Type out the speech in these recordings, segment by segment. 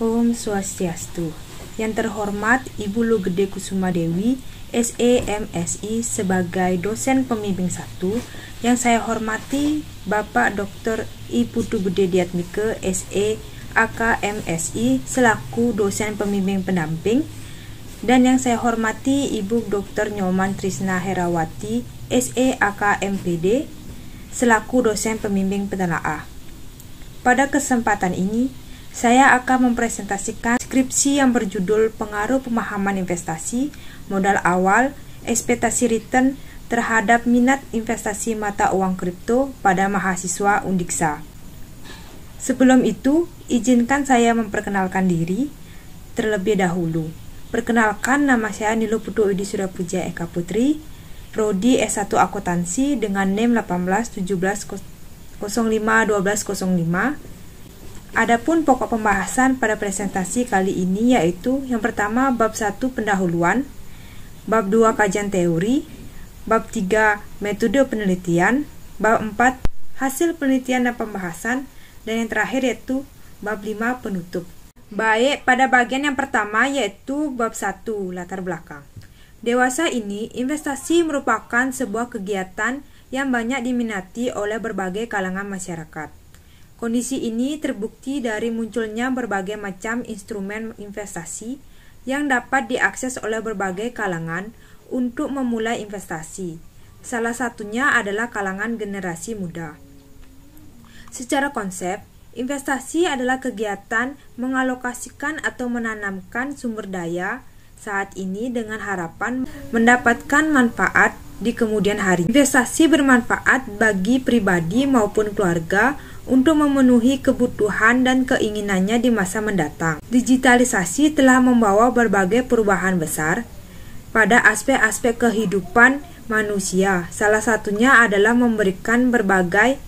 Om Swastiastu. Yang terhormat Ibu Lu Gede Kusuma Dewi, SE MSI sebagai dosen pembimbing 1, yang saya hormati Bapak Dr. I Putu Gede Diatmike, SE AK MSI selaku dosen pembimbing pendamping, dan yang saya hormati Ibu Dr. Nyoman Trisna Herawati, SE AK MPD selaku dosen pembimbing penelaah. Pada kesempatan ini, saya akan mempresentasikan skripsi yang berjudul Pengaruh Pemahaman Investasi, Modal Awal, Ekspektasi Return terhadap Minat Investasi Mata Uang Kripto pada mahasiswa Undiksa. Sebelum itu, izinkan saya memperkenalkan diri terlebih dahulu. Perkenalkan, nama saya Nilu Putu Widi Suryapuja Eka Putri, Prodi S1 Akuntansi dengan NIM 1817051205. Adapun pokok pembahasan pada presentasi kali ini yaitu yang pertama bab 1 pendahuluan, bab 2 kajian teori, bab 3 metode penelitian, bab 4 hasil penelitian dan pembahasan, dan yang terakhir yaitu bab 5 penutup. Baik, pada bagian yang pertama yaitu bab 1 latar belakang. Dewasa ini, investasi merupakan sebuah kegiatan yang banyak diminati oleh berbagai kalangan masyarakat. Kondisi ini terbukti dari munculnya berbagai macam instrumen investasi yang dapat diakses oleh berbagai kalangan untuk memulai investasi. Salah satunya adalah kalangan generasi muda. Secara konsep, investasi adalah kegiatan mengalokasikan atau menanamkan sumber daya saat ini dengan harapan mendapatkan manfaat di kemudian hari. Investasi bermanfaat bagi pribadi maupun keluarga untuk memenuhi kebutuhan dan keinginannya di masa mendatang. Digitalisasi telah membawa berbagai perubahan besar pada aspek-aspek kehidupan manusia. Salah satunya adalah memberikan berbagai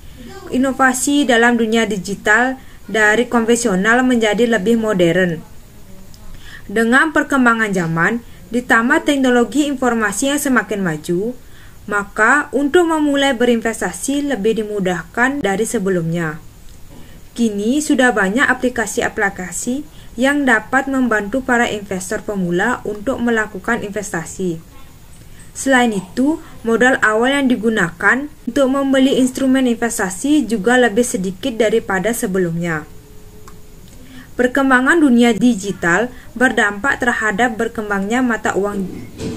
inovasi dalam dunia digital dari konvensional menjadi lebih modern. Dengan perkembangan zaman, ditambah teknologi informasi yang semakin maju, maka untuk memulai berinvestasi lebih dimudahkan dari sebelumnya. Kini sudah banyak aplikasi-aplikasi yang dapat membantu para investor pemula untuk melakukan investasi. Selain itu, modal awal yang digunakan untuk membeli instrumen investasi juga lebih sedikit daripada sebelumnya. Perkembangan dunia digital berdampak terhadap berkembangnya mata uang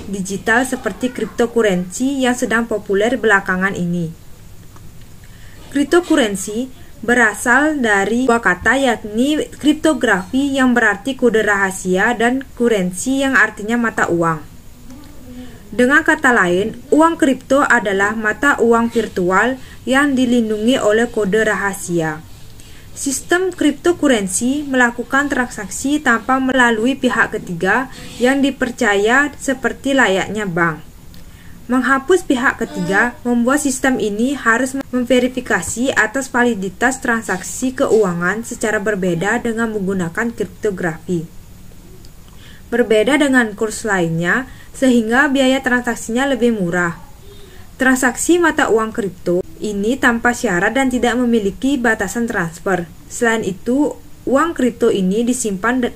digital seperti cryptocurrency yang sedang populer belakangan ini. Cryptocurrency berasal dari dua kata yakni kriptografi yang berarti kode rahasia dan currency yang artinya mata uang. Dengan kata lain, uang kripto adalah mata uang virtual yang dilindungi oleh kode rahasia. Sistem cryptocurrency melakukan transaksi tanpa melalui pihak ketiga yang dipercaya seperti layaknya bank. Menghapus pihak ketiga membuat sistem ini harus memverifikasi atas validitas transaksi keuangan secara berbeda dengan menggunakan kriptografi. Berbeda dengan kurs lainnya, sehingga biaya transaksinya lebih murah. Transaksi mata uang kripto ini tanpa syarat dan tidak memiliki batasan transfer. Selain itu, uang kripto ini disimpan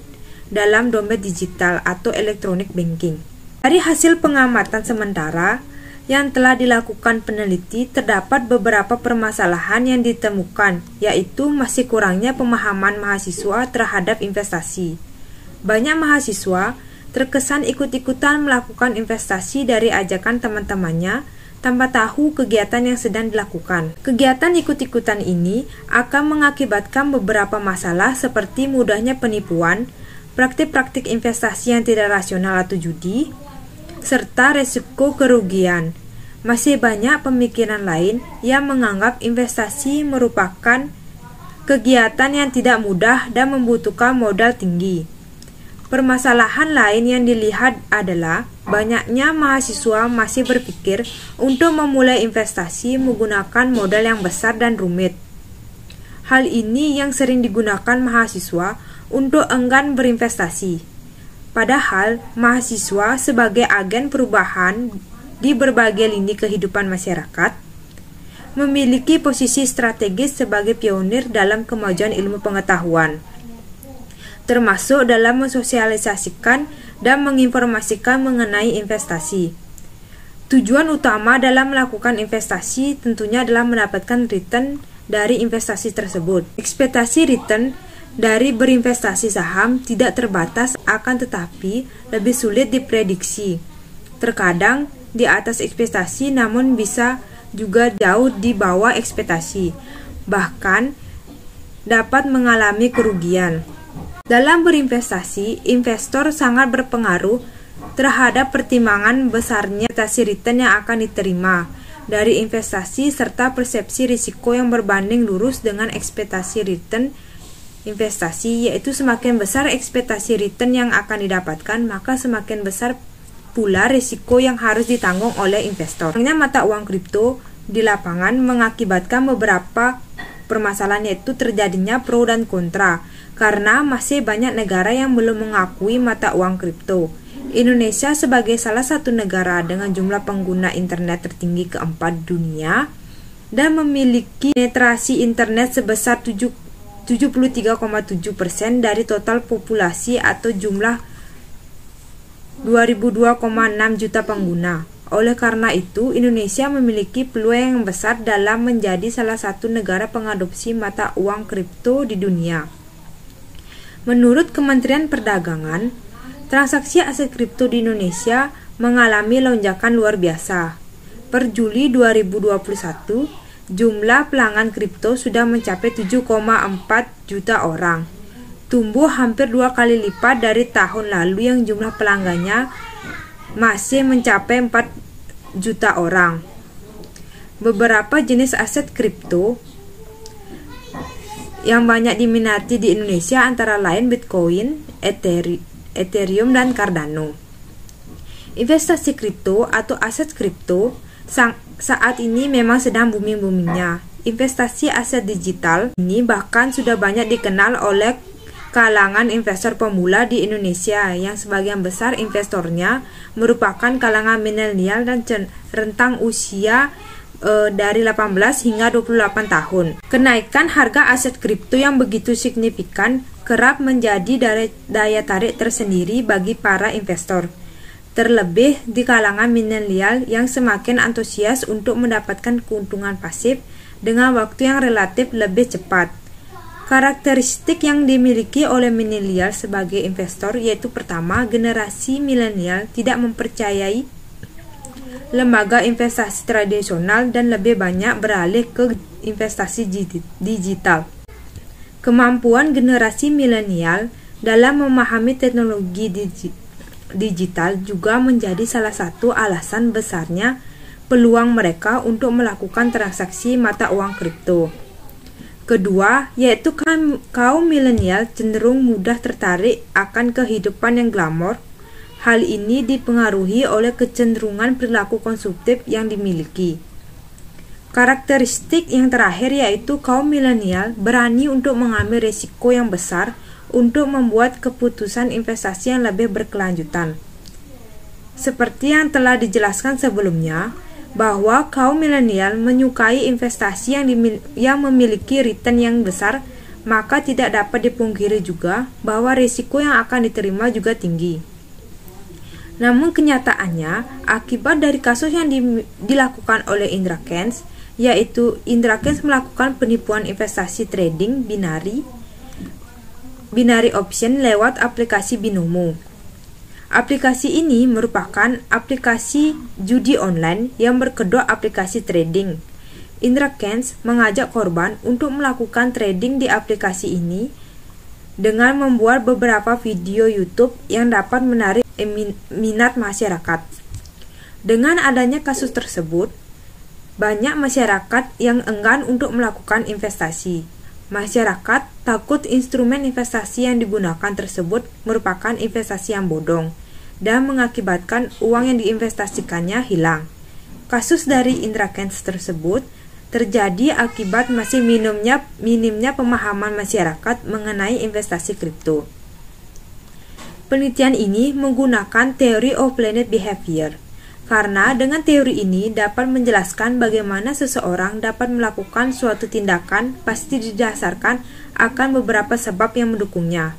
dalam dompet digital atau electronic banking. Dari hasil pengamatan sementara yang telah dilakukan peneliti, terdapat beberapa permasalahan yang ditemukan, yaitu masih kurangnya pemahaman mahasiswa terhadap investasi. Banyak mahasiswa terkesan ikut-ikutan melakukan investasi dari ajakan teman-temannya tanpa tahu kegiatan yang sedang dilakukan. Kegiatan ikut-ikutan ini akan mengakibatkan beberapa masalah seperti mudahnya penipuan, praktik-praktik investasi yang tidak rasional atau judi, serta resiko kerugian. Masih banyak pemikiran lain yang menganggap investasi merupakan kegiatan yang tidak mudah dan membutuhkan modal tinggi. Permasalahan lain yang dilihat adalah banyaknya mahasiswa masih berpikir untuk memulai investasi menggunakan modal yang besar dan rumit. Hal ini yang sering digunakan mahasiswa untuk enggan berinvestasi. Padahal, mahasiswa sebagai agen perubahan di berbagai lini kehidupan masyarakat memiliki posisi strategis sebagai pionir dalam kemajuan ilmu pengetahuan. termasuk dalam mensosialisasikan dan menginformasikan mengenai investasi. Tujuan utama dalam melakukan investasi tentunya adalah mendapatkan return dari investasi tersebut. Ekspektasi return dari berinvestasi saham tidak terbatas, akan tetapi lebih sulit diprediksi. Terkadang di atas ekspektasi, namun bisa juga jauh di bawah ekspektasi, bahkan dapat mengalami kerugian. Dalam berinvestasi, investor sangat berpengaruh terhadap pertimbangan besarnya ekspektasi return yang akan diterima dari investasi serta persepsi risiko yang berbanding lurus dengan ekspektasi return investasi, yaitu semakin besar ekspektasi return yang akan didapatkan, maka semakin besar pula risiko yang harus ditanggung oleh investor. Mata uang kripto di lapangan mengakibatkan beberapa permasalahan, yaitu terjadinya pro dan kontra, karena masih banyak negara yang belum mengakui mata uang kripto. Indonesia sebagai salah satu negara dengan jumlah pengguna internet tertinggi keempat dunia dan memiliki penetrasi internet sebesar 73,7% dari total populasi atau jumlah 2002,6 juta pengguna. Oleh karena itu, Indonesia memiliki peluang yang besar dalam menjadi salah satu negara pengadopsi mata uang kripto di dunia. Menurut Kementerian Perdagangan, transaksi aset kripto di Indonesia mengalami lonjakan luar biasa. Per Juli 2021, jumlah pelanggan kripto sudah mencapai 7,4 juta orang, tumbuh hampir 2 kali lipat dari tahun lalu yang jumlah pelanggannya masih mencapai 4 juta orang. Beberapa jenis aset kripto yang banyak diminati di Indonesia antara lain Bitcoin, Ethereum, dan Cardano. Investasi kripto atau aset kripto saat ini memang sedang booming-boomingnya. Investasi aset digital ini bahkan sudah banyak dikenal oleh kalangan investor pemula di Indonesia, yang sebagian besar investornya merupakan kalangan milenial dan rentang usia dari 18 hingga 28 tahun. Kenaikan harga aset kripto yang begitu signifikan kerap menjadi daya tarik tersendiri bagi para investor, terlebih di kalangan milenial yang semakin antusias untuk mendapatkan keuntungan pasif dengan waktu yang relatif lebih cepat. Karakteristik yang dimiliki oleh milenial sebagai investor yaitu pertama, generasi milenial tidak mempercayai lembaga investasi tradisional dan lebih banyak beralih ke investasi digital. Kemampuan generasi milenial dalam memahami teknologi digital juga menjadi salah satu alasan besarnya peluang mereka untuk melakukan transaksi mata uang kripto. Kedua, yaitu kaum milenial cenderung mudah tertarik akan kehidupan yang glamor. Hal ini dipengaruhi oleh kecenderungan perilaku konsumtif yang dimiliki. Karakteristik yang terakhir yaitu kaum milenial berani untuk mengambil risiko yang besar untuk membuat keputusan investasi yang lebih berkelanjutan. Seperti yang telah dijelaskan sebelumnya, bahwa kaum milenial menyukai investasi yang memiliki return yang besar, maka tidak dapat dipungkiri juga bahwa risiko yang akan diterima juga tinggi. Namun kenyataannya, akibat dari kasus yang dilakukan oleh Indra Kents, yaitu Indra Kents melakukan penipuan investasi trading binary option lewat aplikasi Binomo. Aplikasi ini merupakan aplikasi judi online yang berkedok aplikasi trading. Indra Kents mengajak korban untuk melakukan trading di aplikasi ini dengan membuat beberapa video YouTube yang dapat menarik minat masyarakat. Dengan adanya kasus tersebut, banyak masyarakat yang enggan untuk melakukan investasi. Masyarakat takut instrumen investasi yang digunakan tersebut merupakan investasi yang bodong dan mengakibatkan uang yang diinvestasikannya hilang. Kasus dari Indra Kents tersebut terjadi akibat masih minimnya pemahaman masyarakat mengenai investasi kripto. Penelitian ini menggunakan teori of planet behavior, karena dengan teori ini dapat menjelaskan bagaimana seseorang dapat melakukan suatu tindakan pasti didasarkan akan beberapa sebab yang mendukungnya.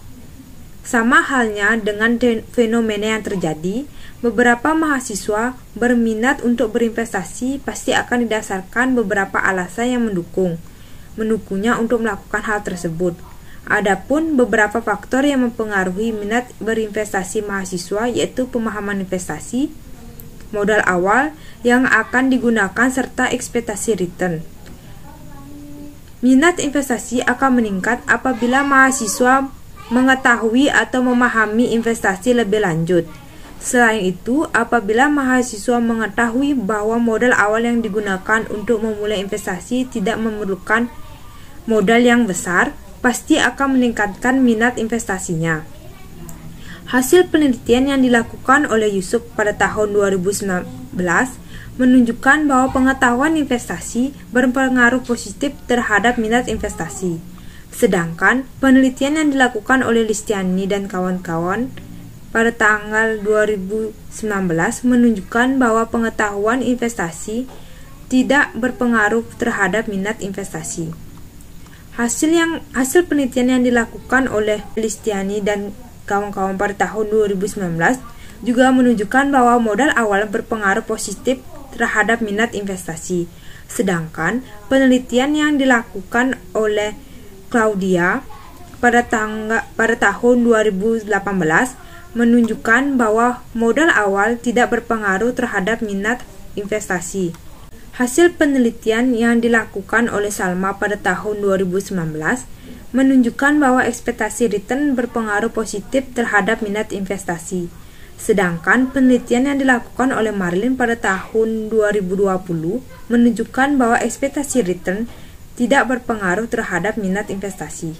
Sama halnya dengan fenomena yang terjadi, beberapa mahasiswa berminat untuk berinvestasi pasti akan didasarkan beberapa alasan yang mendukungnya untuk melakukan hal tersebut. Adapun beberapa faktor yang mempengaruhi minat berinvestasi mahasiswa yaitu pemahaman investasi, modal awal yang akan digunakan serta ekspektasi return. Minat investasi akan meningkat apabila mahasiswa mengetahui atau memahami investasi lebih lanjut. Selain itu, apabila mahasiswa mengetahui bahwa modal awal yang digunakan untuk memulai investasi tidak memerlukan modal yang besar, pasti akan meningkatkan minat investasinya. Hasil penelitian yang dilakukan oleh Yusuf pada tahun 2019 menunjukkan bahwa pengetahuan investasi berpengaruh positif terhadap minat investasi. Sedangkan penelitian yang dilakukan oleh Listiani dan kawan-kawan pada tanggal 2019 menunjukkan bahwa pengetahuan investasi tidak berpengaruh terhadap minat investasi. Hasil penelitian yang dilakukan oleh Listiani dan kawan-kawan pada tahun 2019 juga menunjukkan bahwa modal awal berpengaruh positif terhadap minat investasi. Sedangkan penelitian yang dilakukan oleh Claudia pada tahun 2018 menunjukkan bahwa modal awal tidak berpengaruh terhadap minat investasi. Hasil penelitian yang dilakukan oleh Salma pada tahun 2019 menunjukkan bahwa ekspektasi return berpengaruh positif terhadap minat investasi. Sedangkan penelitian yang dilakukan oleh Marlin pada tahun 2020 menunjukkan bahwa ekspektasi return tidak berpengaruh terhadap minat investasi.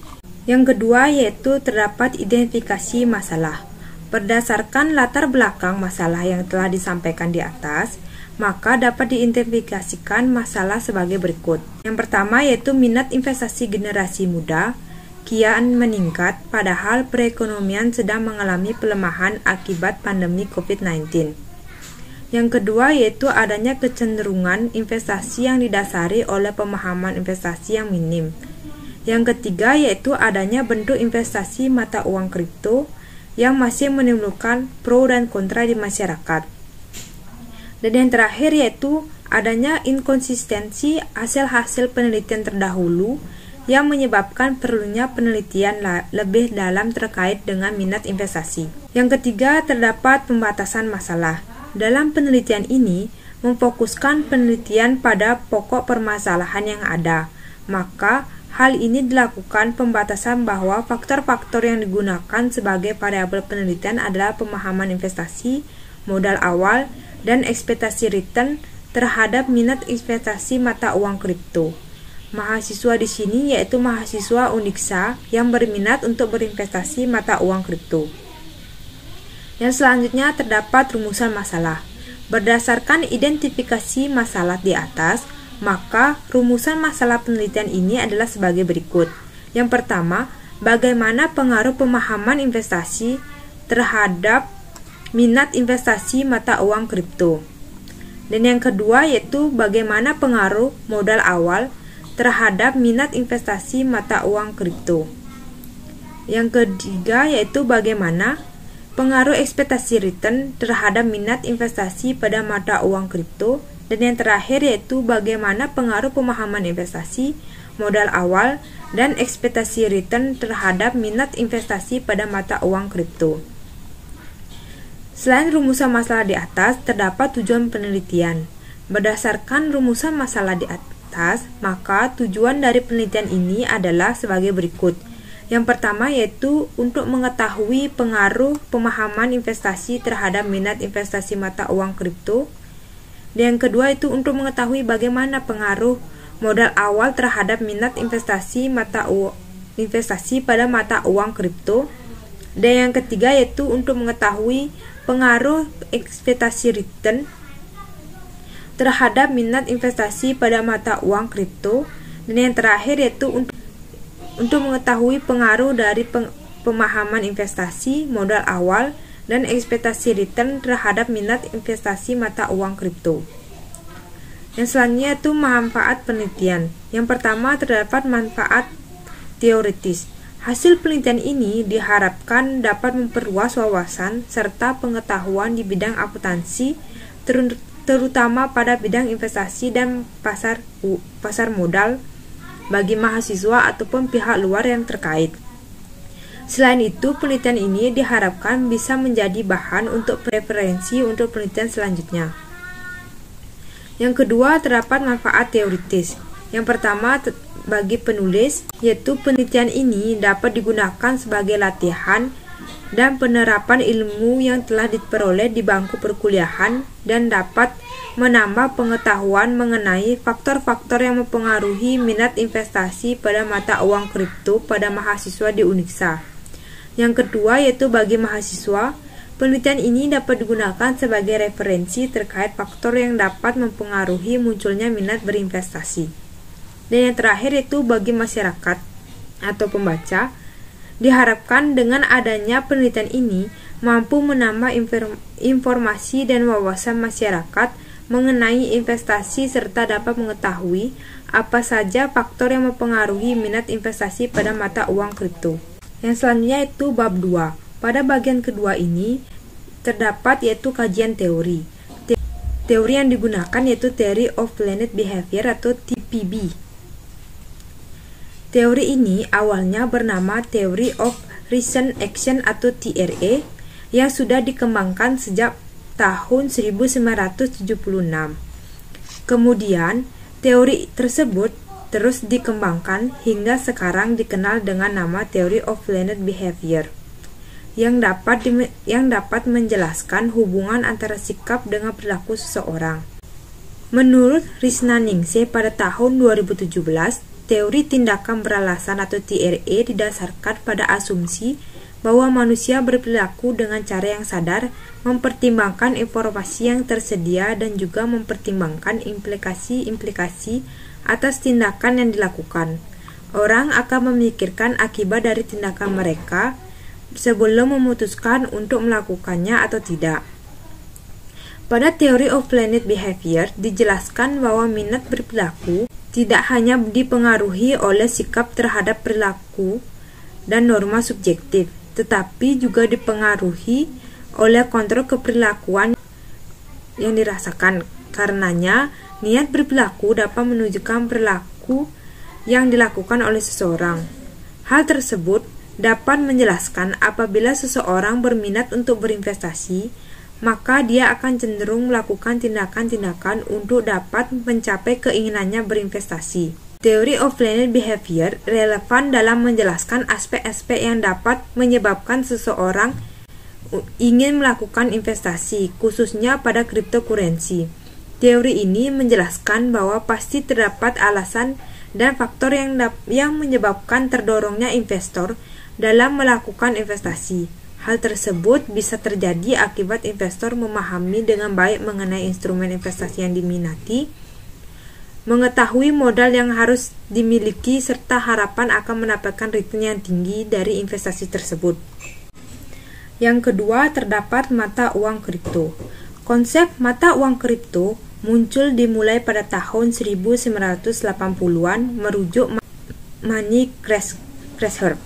Yang kedua yaitu terdapat identifikasi masalah. Berdasarkan latar belakang masalah yang telah disampaikan di atas, maka dapat diidentifikasikan masalah sebagai berikut. Yang pertama yaitu minat investasi generasi muda kian meningkat padahal perekonomian sedang mengalami pelemahan akibat pandemi COVID-19. Yang kedua yaitu adanya kecenderungan investasi yang didasari oleh pemahaman investasi yang minim. Yang ketiga yaitu adanya bentuk investasi mata uang kripto yang masih menimbulkan pro dan kontra di masyarakat. Dan yang terakhir yaitu adanya inkonsistensi hasil-hasil penelitian terdahulu yang menyebabkan perlunya penelitian lebih dalam terkait dengan minat investasi. Yang ketiga terdapat pembatasan masalah. Dalam penelitian ini, memfokuskan penelitian pada pokok permasalahan yang ada. Maka, hal ini dilakukan pembatasan bahwa faktor-faktor yang digunakan sebagai variabel penelitian adalah pemahaman investasi, modal awal, dan ekspektasi return terhadap minat investasi mata uang kripto. Mahasiswa di sini yaitu mahasiswa Unixa yang berminat untuk berinvestasi mata uang kripto. Yang selanjutnya terdapat rumusan masalah. Berdasarkan identifikasi masalah di atas, maka rumusan masalah penelitian ini adalah sebagai berikut. Yang pertama, bagaimana pengaruh pemahaman investasi terhadap minat investasi mata uang kripto. Dan yang kedua yaitu bagaimana pengaruh modal awal terhadap minat investasi mata uang kripto. Yang ketiga yaitu bagaimana pengaruh ekspektasi return terhadap minat investasi pada mata uang kripto. Dan yang terakhir yaitu bagaimana pengaruh pemahaman investasi, modal awal, dan ekspektasi return terhadap minat investasi pada mata uang kripto. Selain rumusan masalah di atas, terdapat tujuan penelitian. Berdasarkan rumusan masalah di atas, maka tujuan dari penelitian ini adalah sebagai berikut. Yang pertama yaitu untuk mengetahui pengaruh pemahaman investasi terhadap minat investasi mata uang kripto. Dan yang kedua itu untuk mengetahui bagaimana pengaruh modal awal terhadap minat investasi pada mata uang kripto. Dan yang ketiga yaitu untuk mengetahui pengaruh ekspektasi return terhadap minat investasi pada mata uang kripto. Dan yang terakhir yaitu untuk mengetahui pengaruh dari pemahaman investasi, modal awal, dan ekspektasi return terhadap minat investasi mata uang kripto. Yang selanjutnya itu manfaat penelitian. Yang pertama terdapat manfaat teoritis. Hasil penelitian ini diharapkan dapat memperluas wawasan serta pengetahuan di bidang akuntansi, terutama pada bidang investasi dan pasar modal bagi mahasiswa ataupun pihak luar yang terkait. Selain itu, penelitian ini diharapkan bisa menjadi bahan untuk referensi untuk penelitian selanjutnya. Yang kedua, terdapat manfaat teoritis. Yang pertama, bagi penulis, yaitu penelitian ini dapat digunakan sebagai latihan dan penerapan ilmu yang telah diperoleh di bangku perkuliahan dan dapat menambah pengetahuan mengenai faktor-faktor yang mempengaruhi minat investasi pada mata uang kripto pada mahasiswa di Unixa. Yang kedua, yaitu bagi mahasiswa, penelitian ini dapat digunakan sebagai referensi terkait faktor yang dapat mempengaruhi munculnya minat berinvestasi. Dan yang terakhir, yaitu bagi masyarakat atau pembaca, diharapkan dengan adanya penelitian ini mampu menambah informasi dan wawasan masyarakat mengenai investasi serta dapat mengetahui apa saja faktor yang mempengaruhi minat investasi pada mata uang kripto. Yang selanjutnya itu bab 2. Pada bagian kedua ini terdapat yaitu kajian teori. Teori yang digunakan yaitu Theory of Planned Behavior atau TPB. Teori ini awalnya bernama Theory of Recent Action atau TRA yang sudah dikembangkan sejak tahun 1976. Kemudian, teori tersebut terus dikembangkan hingga sekarang dikenal dengan nama Theory of Planned Behavior yang dapat menjelaskan hubungan antara sikap dengan perilaku seseorang. Menurut Rishna Ningse pada tahun 2017, teori tindakan beralasan atau TRA didasarkan pada asumsi bahwa manusia berperilaku dengan cara yang sadar, mempertimbangkan informasi yang tersedia dan juga mempertimbangkan implikasi-implikasi atas tindakan yang dilakukan. Orang akan memikirkan akibat dari tindakan mereka sebelum memutuskan untuk melakukannya atau tidak. Pada Theory of Planned Behavior dijelaskan bahwa minat berperilaku tidak hanya dipengaruhi oleh sikap terhadap perilaku dan norma subjektif, tetapi juga dipengaruhi oleh kontrol keperilakuan yang dirasakan. Karenanya, niat berperilaku dapat menunjukkan perilaku yang dilakukan oleh seseorang. Hal tersebut dapat menjelaskan apabila seseorang berminat untuk berinvestasi, maka dia akan cenderung melakukan tindakan-tindakan untuk dapat mencapai keinginannya berinvestasi. Theory of Planned Behavior relevan dalam menjelaskan aspek-aspek yang dapat menyebabkan seseorang ingin melakukan investasi, khususnya pada cryptocurrency. Teori ini menjelaskan bahwa pasti terdapat alasan dan faktor yang menyebabkan terdorongnya investor dalam melakukan investasi. Hal tersebut bisa terjadi akibat investor memahami dengan baik mengenai instrumen investasi yang diminati, mengetahui modal yang harus dimiliki, serta harapan akan mendapatkan return yang tinggi dari investasi tersebut. Yang kedua, terdapat mata uang kripto. Konsep mata uang kripto muncul dimulai pada tahun 1980-an merujuk Money Crasher.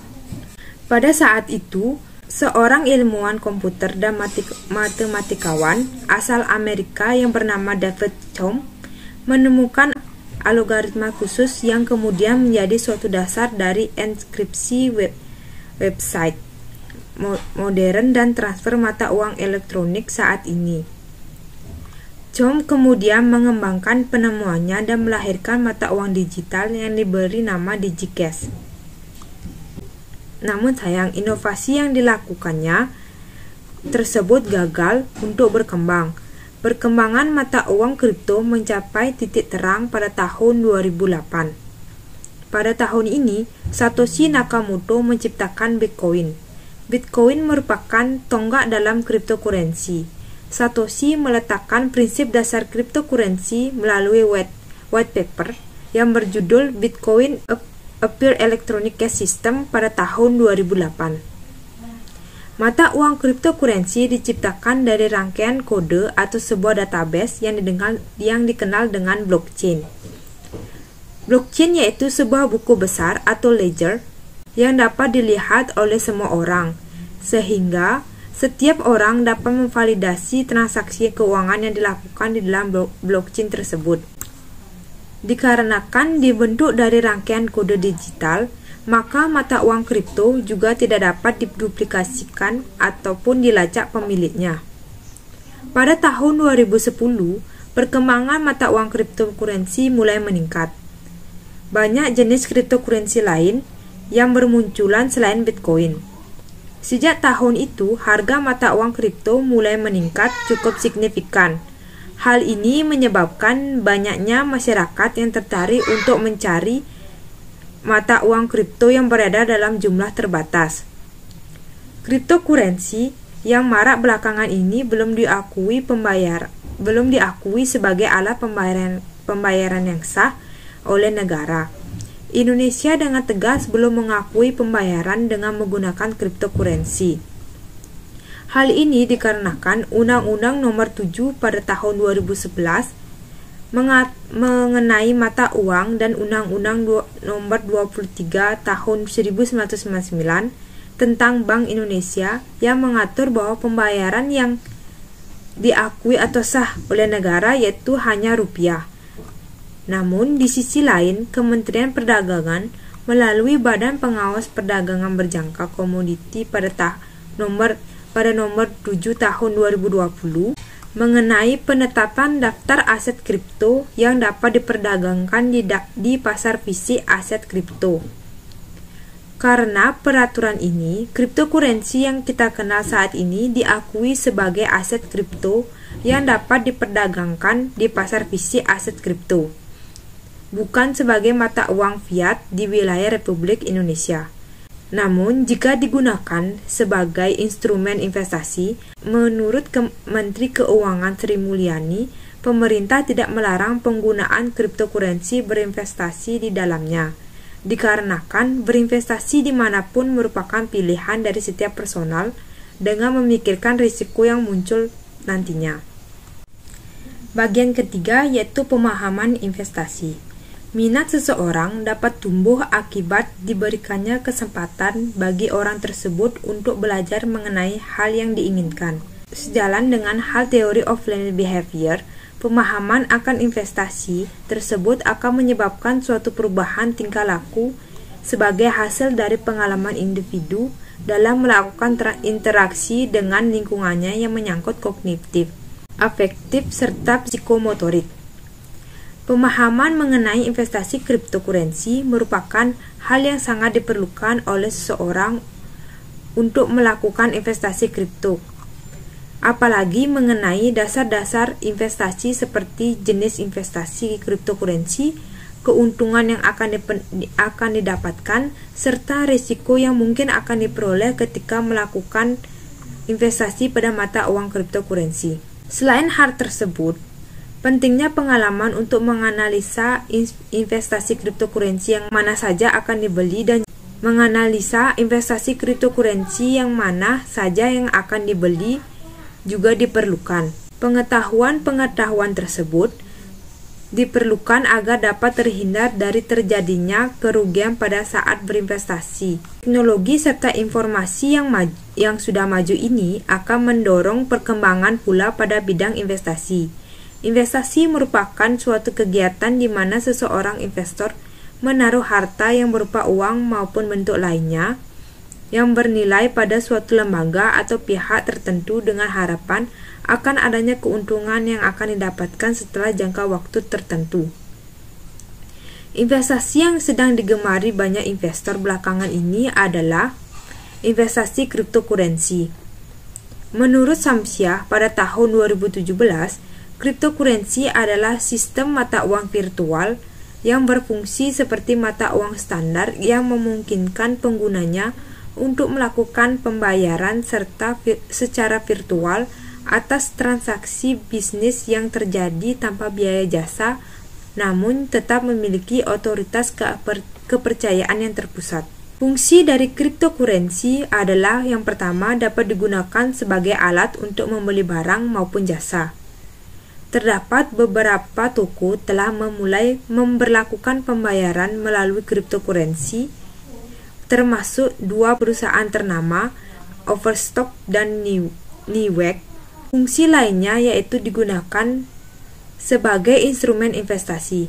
Pada saat itu, seorang ilmuwan komputer dan matematikawan asal Amerika yang bernama David Chaum menemukan algoritma khusus yang kemudian menjadi suatu dasar dari enkripsi website modern dan transfer mata uang elektronik saat ini. Chaum kemudian mengembangkan penemuannya dan melahirkan mata uang digital yang diberi nama DigiCash. Namun sayang, inovasi yang dilakukannya tersebut gagal untuk berkembang. Perkembangan mata uang kripto mencapai titik terang pada tahun 2008. Pada tahun ini, Satoshi Nakamoto menciptakan Bitcoin. Bitcoin merupakan tonggak dalam cryptocurrency. Satoshi meletakkan prinsip dasar cryptocurrency melalui white paper yang berjudul Bitcoin A Pure Electronic Cash System pada tahun 2008. Mata uang cryptocurrency diciptakan dari rangkaian kode atau sebuah database yang dikenal dengan blockchain. Blockchain yaitu sebuah buku besar atau ledger yang dapat dilihat oleh semua orang, sehingga setiap orang dapat memvalidasi transaksi keuangan yang dilakukan di dalam blockchain tersebut. Dikarenakan dibentuk dari rangkaian kode digital, maka mata uang kripto juga tidak dapat diduplikasikan ataupun dilacak pemiliknya. Pada tahun 2010, perkembangan mata uang cryptocurrency mulai meningkat. Banyak jenis cryptocurrency lain yang bermunculan selain Bitcoin. Sejak tahun itu, harga mata uang kripto mulai meningkat cukup signifikan. Hal ini menyebabkan banyaknya masyarakat yang tertarik untuk mencari mata uang kripto yang beredar dalam jumlah terbatas. Cryptocurrency yang marak belakangan ini belum diakui sebagai alat pembayaran yang sah oleh negara. Indonesia dengan tegas belum mengakui pembayaran dengan menggunakan cryptocurrency. Hal ini dikarenakan Undang-Undang Nomor 7 pada tahun 2011 mengenai mata uang dan Undang-Undang Nomor 23 tahun 1999 tentang Bank Indonesia yang mengatur bahwa pembayaran yang diakui atau sah oleh negara yaitu hanya rupiah. Namun di sisi lain, Kementerian Perdagangan melalui Badan Pengawas Perdagangan Berjangka Komoditi pada nomor 7 tahun 2020 mengenai penetapan daftar aset kripto yang dapat diperdagangkan di pasar fisik aset kripto. Karena peraturan ini, cryptocurrency yang kita kenal saat ini diakui sebagai aset kripto yang dapat diperdagangkan di pasar fisik aset kripto, bukan sebagai mata uang fiat di wilayah Republik Indonesia. Namun, jika digunakan sebagai instrumen investasi, menurut Menteri Keuangan Sri Mulyani, pemerintah tidak melarang penggunaan cryptocurrency berinvestasi di dalamnya, dikarenakan berinvestasi dimanapun merupakan pilihan dari setiap personal dengan memikirkan risiko yang muncul nantinya. Bagian ketiga yaitu pemahaman investasi. Minat seseorang dapat tumbuh akibat diberikannya kesempatan bagi orang tersebut untuk belajar mengenai hal yang diinginkan. Sejalan dengan hal teori of learned behavior, pemahaman akan investasi tersebut akan menyebabkan suatu perubahan tingkah laku sebagai hasil dari pengalaman individu dalam melakukan interaksi dengan lingkungannya yang menyangkut kognitif, afektif, serta psikomotorik. Pemahaman mengenai investasi cryptocurrency merupakan hal yang sangat diperlukan oleh seseorang untuk melakukan investasi kripto. Apalagi mengenai dasar-dasar investasi seperti jenis investasi cryptocurrency, keuntungan yang akan didapatkan, serta risiko yang mungkin akan diperoleh ketika melakukan investasi pada mata uang cryptocurrency. Selain hal tersebut, pentingnya pengalaman untuk menganalisa investasi cryptocurrency yang mana saja akan dibeli dan menganalisa investasi cryptocurrency yang mana saja yang akan dibeli juga diperlukan. Pengetahuan tersebut diperlukan agar dapat terhindar dari terjadinya kerugian pada saat berinvestasi. Teknologi serta informasi yang sudah maju ini akan mendorong perkembangan pula pada bidang investasi. Investasi merupakan suatu kegiatan di mana seseorang investor menaruh harta yang berupa uang maupun bentuk lainnya yang bernilai pada suatu lembaga atau pihak tertentu dengan harapan akan adanya keuntungan yang akan didapatkan setelah jangka waktu tertentu. Investasi yang sedang digemari banyak investor belakangan ini adalah investasi cryptocurrency. Menurut Samsiah pada tahun 2017, cryptocurrency adalah sistem mata uang virtual yang berfungsi seperti mata uang standar yang memungkinkan penggunanya untuk melakukan pembayaran secara virtual atas transaksi bisnis yang terjadi tanpa biaya jasa, namun tetap memiliki otoritas kepercayaan yang terpusat. Fungsi dari cryptocurrency adalah yang pertama dapat digunakan sebagai alat untuk membeli barang maupun jasa. Terdapat beberapa toko telah memulai memberlakukan pembayaran melalui cryptocurrency termasuk dua perusahaan ternama, Overstock dan Newegg. Fungsi lainnya yaitu digunakan sebagai instrumen investasi.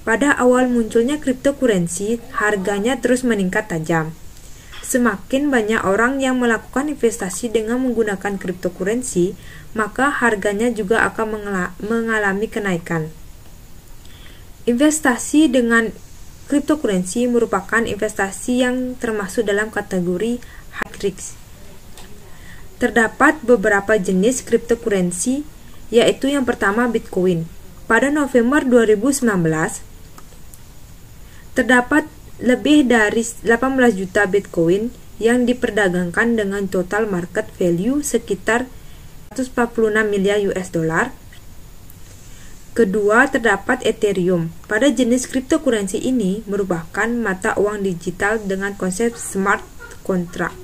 Pada awal munculnya cryptocurrency, harganya terus meningkat tajam. Semakin banyak orang yang melakukan investasi dengan menggunakan cryptocurrency, maka harganya juga akan mengalami kenaikan. Investasi dengan cryptocurrency merupakan investasi yang termasuk dalam kategori high risk. Terdapat beberapa jenis cryptocurrency, yaitu yang pertama Bitcoin. Pada November 2019, terdapat lebih dari 18 juta Bitcoin yang diperdagangkan dengan total market value sekitar 146 miliar US dollar. Kedua, terdapat Ethereum. Pada jenis cryptocurrency ini merupakan mata uang digital dengan konsep smart contract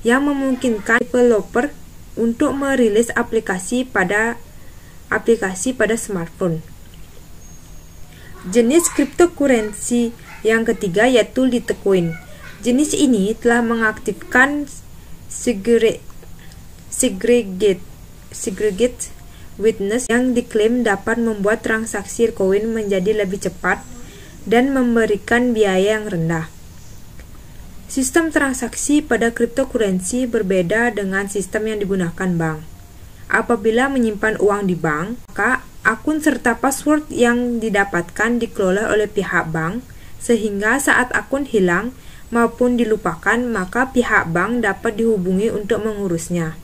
yang memungkinkan developer untuk merilis aplikasi pada smartphone. Jenis cryptocurrency yang ketiga yaitu Litecoin. Jenis ini telah mengaktifkan segregate witness yang diklaim dapat membuat transaksi koin menjadi lebih cepat dan memberikan biaya yang rendah. Sistem transaksi pada cryptocurrency berbeda dengan sistem yang digunakan bank. Apabila menyimpan uang di bank, maka akun serta password yang didapatkan dikelola oleh pihak bank, sehingga saat akun hilang maupun dilupakan, maka pihak bank dapat dihubungi untuk mengurusnya.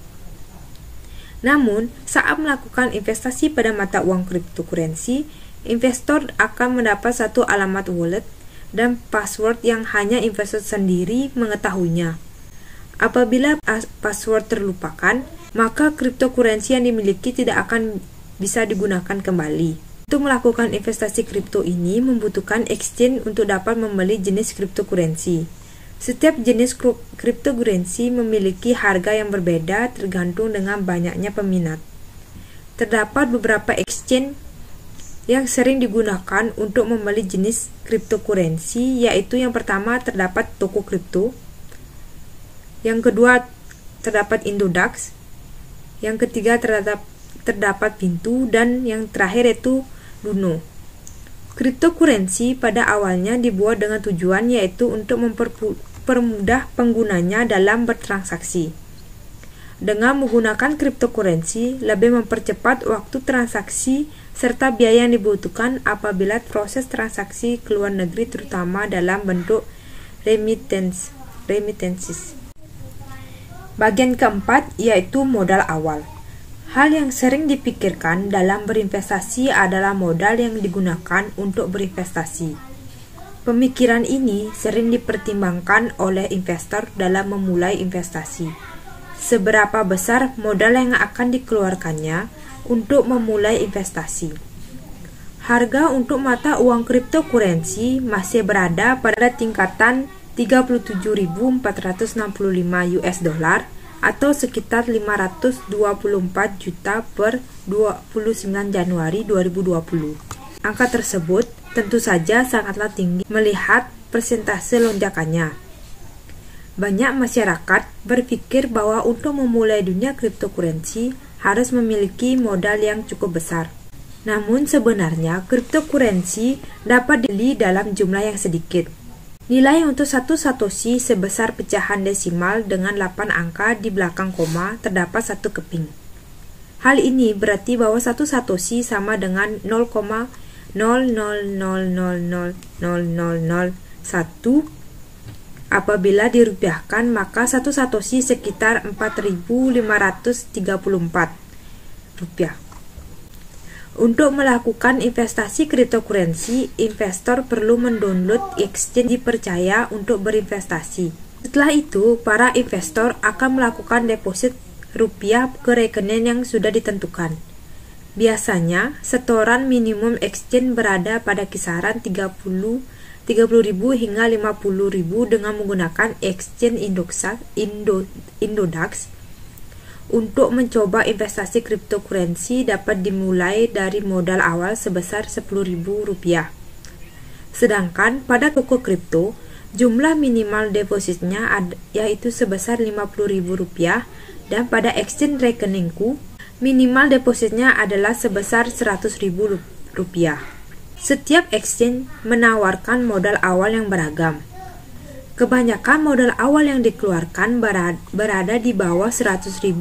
Namun, saat melakukan investasi pada mata uang cryptocurrency, investor akan mendapat satu alamat wallet dan password yang hanya investor sendiri mengetahuinya. Apabila password terlupakan, maka cryptocurrency yang dimiliki tidak akan bisa digunakan kembali. Untuk melakukan investasi kripto ini membutuhkan exchange untuk dapat membeli jenis cryptocurrency. Setiap jenis cryptocurrency memiliki harga yang berbeda tergantung dengan banyaknya peminat. Terdapat beberapa exchange yang sering digunakan untuk membeli jenis cryptocurrency, yaitu yang pertama terdapat toko kripto, yang kedua terdapat Indodax, yang ketiga terdapat Pintu, dan yang terakhir yaitu Luno. Cryptocurrency pada awalnya dibuat dengan tujuan yaitu untuk mempermudah penggunanya dalam bertransaksi. Dengan menggunakan cryptocurrency lebih mempercepat waktu transaksi serta biaya yang dibutuhkan apabila proses transaksi ke luar negeri, terutama dalam bentuk remittances. Bagian keempat yaitu modal awal. Hal yang sering dipikirkan dalam berinvestasi adalah modal yang digunakan untuk berinvestasi. Pemikiran ini sering dipertimbangkan oleh investor dalam memulai investasi. Seberapa besar modal yang akan dikeluarkannya untuk memulai investasi. Harga untuk mata uang cryptocurrency masih berada pada tingkatan 37.465 US dollar atau sekitar 524 juta per 29 Januari 2020. Angka tersebut tentu saja sangatlah tinggi melihat persentase lonjakannya. Banyak masyarakat berpikir bahwa untuk memulai dunia cryptocurrency harus memiliki modal yang cukup besar. Namun sebenarnya cryptocurrency dapat dibeli dalam jumlah yang sedikit. Nilai untuk satu satoshi sebesar pecahan desimal dengan 8 angka di belakang koma terdapat satu keping. Hal ini berarti bahwa satu satoshi sama dengan 0,000000001. Apabila dirupiahkan, maka satu satoshi sekitar 4.534 rupiah. Untuk melakukan investasi cryptocurrency, investor perlu mendownload exchange dipercaya untuk berinvestasi. Setelah itu, para investor akan melakukan deposit rupiah ke rekening yang sudah ditentukan. Biasanya, setoran minimum exchange berada pada kisaran 30.000 hingga 50.000 dengan menggunakan exchange Indodax. Untuk mencoba investasi cryptocurrency dapat dimulai dari modal awal sebesar Rp10.000. Sedangkan pada toko kripto, Jumlah minimal depositnya yaitu sebesar Rp50.000 dan pada exchange rekeningku minimal depositnya adalah sebesar Rp100.000. Setiap exchange menawarkan modal awal yang beragam. Kebanyakan modal awal yang dikeluarkan berada di bawah Rp100.000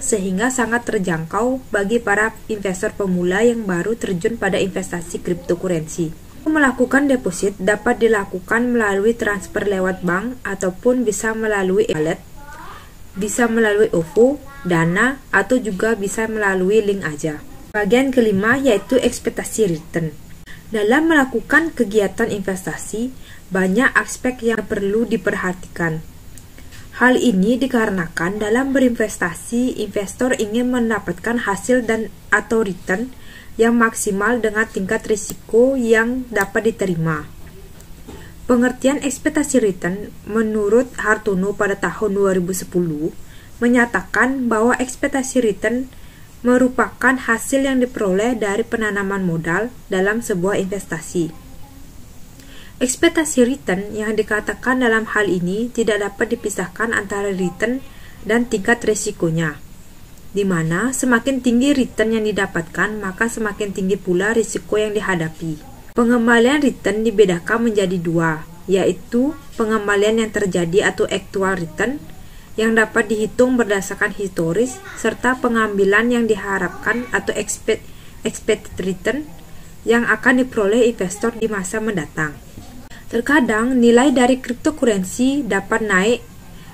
sehingga sangat terjangkau bagi para investor pemula yang baru terjun pada investasi cryptocurrency. Melakukan deposit dapat dilakukan melalui transfer lewat bank ataupun bisa melalui e-wallet, bisa melalui OVO, Dana, atau juga bisa melalui link aja. Bagian kelima yaitu ekspektasi return. Dalam melakukan kegiatan investasi, banyak aspek yang perlu diperhatikan. Hal ini dikarenakan dalam berinvestasi, investor ingin mendapatkan hasil dan atau return yang maksimal dengan tingkat risiko yang dapat diterima. Pengertian ekspektasi return menurut Hartono pada tahun 2010 menyatakan bahwa ekspektasi return merupakan hasil yang diperoleh dari penanaman modal dalam sebuah investasi. Ekspektasi return yang dikatakan dalam hal ini tidak dapat dipisahkan antara return dan tingkat risikonya, di mana semakin tinggi return yang didapatkan, maka semakin tinggi pula risiko yang dihadapi. Pengembalian return dibedakan menjadi dua, yaitu pengembalian yang terjadi atau actual return yang dapat dihitung berdasarkan historis, serta pengambilan yang diharapkan atau expected return yang akan diperoleh investor di masa mendatang. Terkadang nilai dari cryptocurrency dapat naik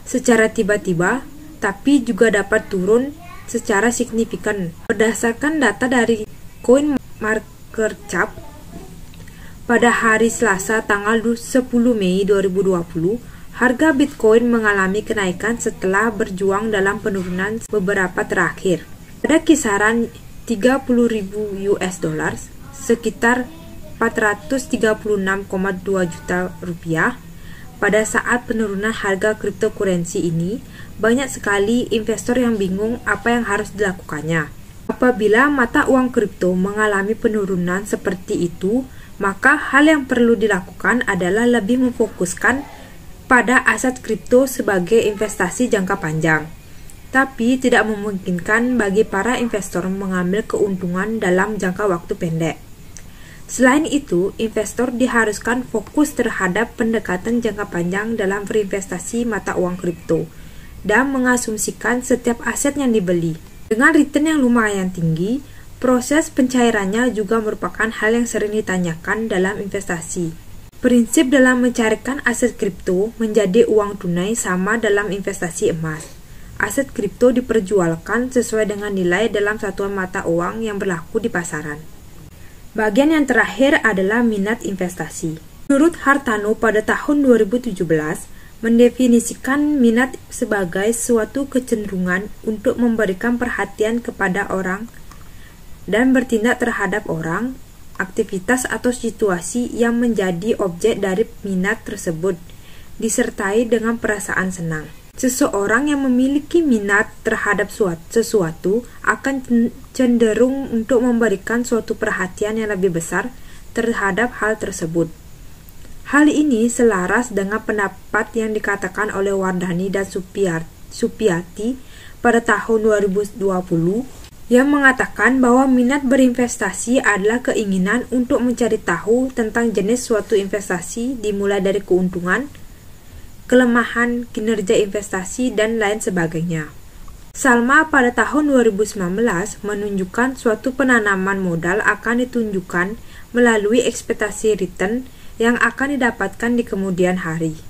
secara tiba-tiba, tapi juga dapat turun secara signifikan. Berdasarkan data dari CoinMarketCap, pada hari Selasa tanggal 10 Mei 2020, harga Bitcoin mengalami kenaikan setelah berjuang dalam penurunan beberapa terakhir. Pada kisaran $30.000, sekitar 436,2 juta rupiah. Pada saat penurunan harga cryptocurrency ini, banyak sekali investor yang bingung apa yang harus dilakukannya. Apabila mata uang kripto mengalami penurunan seperti itu, maka hal yang perlu dilakukan adalah lebih memfokuskan pada aset kripto sebagai investasi jangka panjang. Tapi tidak memungkinkan bagi para investor mengambil keuntungan dalam jangka waktu pendek. Selain itu, investor diharuskan fokus terhadap pendekatan jangka panjang dalam berinvestasi mata uang kripto dan mengasumsikan setiap aset yang dibeli. Dengan return yang lumayan tinggi, proses pencairannya juga merupakan hal yang sering ditanyakan dalam investasi. Prinsip dalam mencarikan aset kripto menjadi uang tunai sama dalam investasi emas. Aset kripto diperjualkan sesuai dengan nilai dalam satuan mata uang yang berlaku di pasaran. Bagian yang terakhir adalah minat investasi. Menurut Hartono pada tahun 2017, mendefinisikan minat sebagai suatu kecenderungan untuk memberikan perhatian kepada orang dan bertindak terhadap orang, aktivitas atau situasi yang menjadi objek dari minat tersebut, disertai dengan perasaan senang. Seseorang yang memiliki minat terhadap sesuatu akan cenderung untuk memberikan suatu perhatian yang lebih besar terhadap hal tersebut. Hal ini selaras dengan pendapat yang dikatakan oleh Wardani dan Supiati pada tahun 2020 yang mengatakan bahwa minat berinvestasi adalah keinginan untuk mencari tahu tentang jenis suatu investasi dimulai dari keuntungan, kelemahan, kinerja investasi, dan lain sebagainya. Salma pada tahun 2019 menunjukkan suatu penanaman modal akan ditunjukkan melalui ekspektasi return yang akan didapatkan di kemudian hari.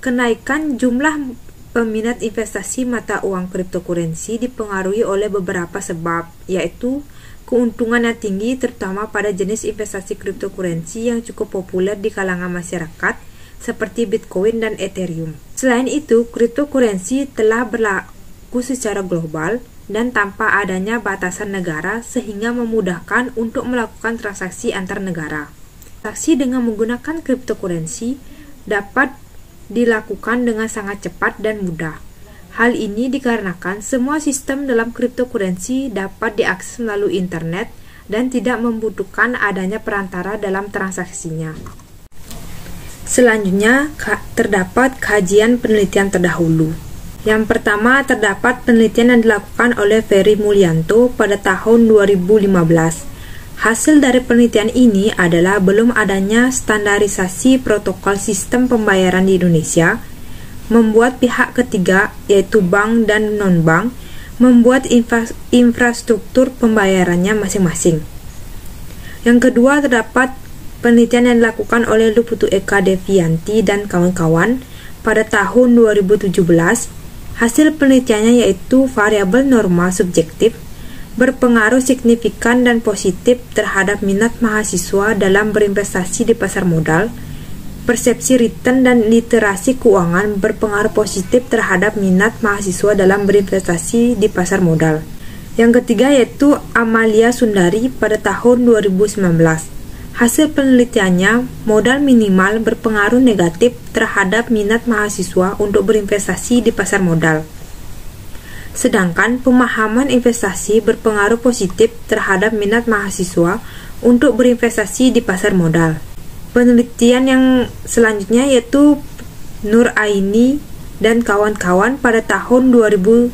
Kenaikan jumlah peminat investasi mata uang cryptocurrency dipengaruhi oleh beberapa sebab, yaitu keuntungan yang tinggi terutama pada jenis investasi cryptocurrency yang cukup populer di kalangan masyarakat, seperti Bitcoin dan Ethereum. Selain itu, cryptocurrency telah berlaku secara global dan tanpa adanya batasan negara sehingga memudahkan untuk melakukan transaksi antar negara. Transaksi dengan menggunakan cryptocurrency dapat dilakukan dengan sangat cepat dan mudah. Hal ini dikarenakan semua sistem dalam cryptocurrency dapat diakses melalui internet dan tidak membutuhkan adanya perantara dalam transaksinya. Selanjutnya, terdapat kajian penelitian terdahulu. Yang pertama, terdapat penelitian yang dilakukan oleh Ferry Mulyanto pada tahun 2015. Hasil dari penelitian ini adalah belum adanya standarisasi protokol sistem pembayaran di Indonesia, membuat pihak ketiga, yaitu bank dan non-bank, membuat infrastruktur pembayarannya masing-masing. Yang kedua, terdapat penelitian yang dilakukan oleh Luputu Eka Devianti dan kawan-kawan pada tahun 2017. Hasil penelitiannya yaitu variabel norma subjektif berpengaruh signifikan dan positif terhadap minat mahasiswa dalam berinvestasi di pasar modal. Persepsi return dan literasi keuangan berpengaruh positif terhadap minat mahasiswa dalam berinvestasi di pasar modal. Yang ketiga yaitu Amalia Sundari pada tahun 2019. Hasil penelitiannya, modal minimal berpengaruh negatif terhadap minat mahasiswa untuk berinvestasi di pasar modal. Sedangkan pemahaman investasi berpengaruh positif terhadap minat mahasiswa untuk berinvestasi di pasar modal. Penelitian yang selanjutnya yaitu Nur Aini dan kawan-kawan pada tahun 2019.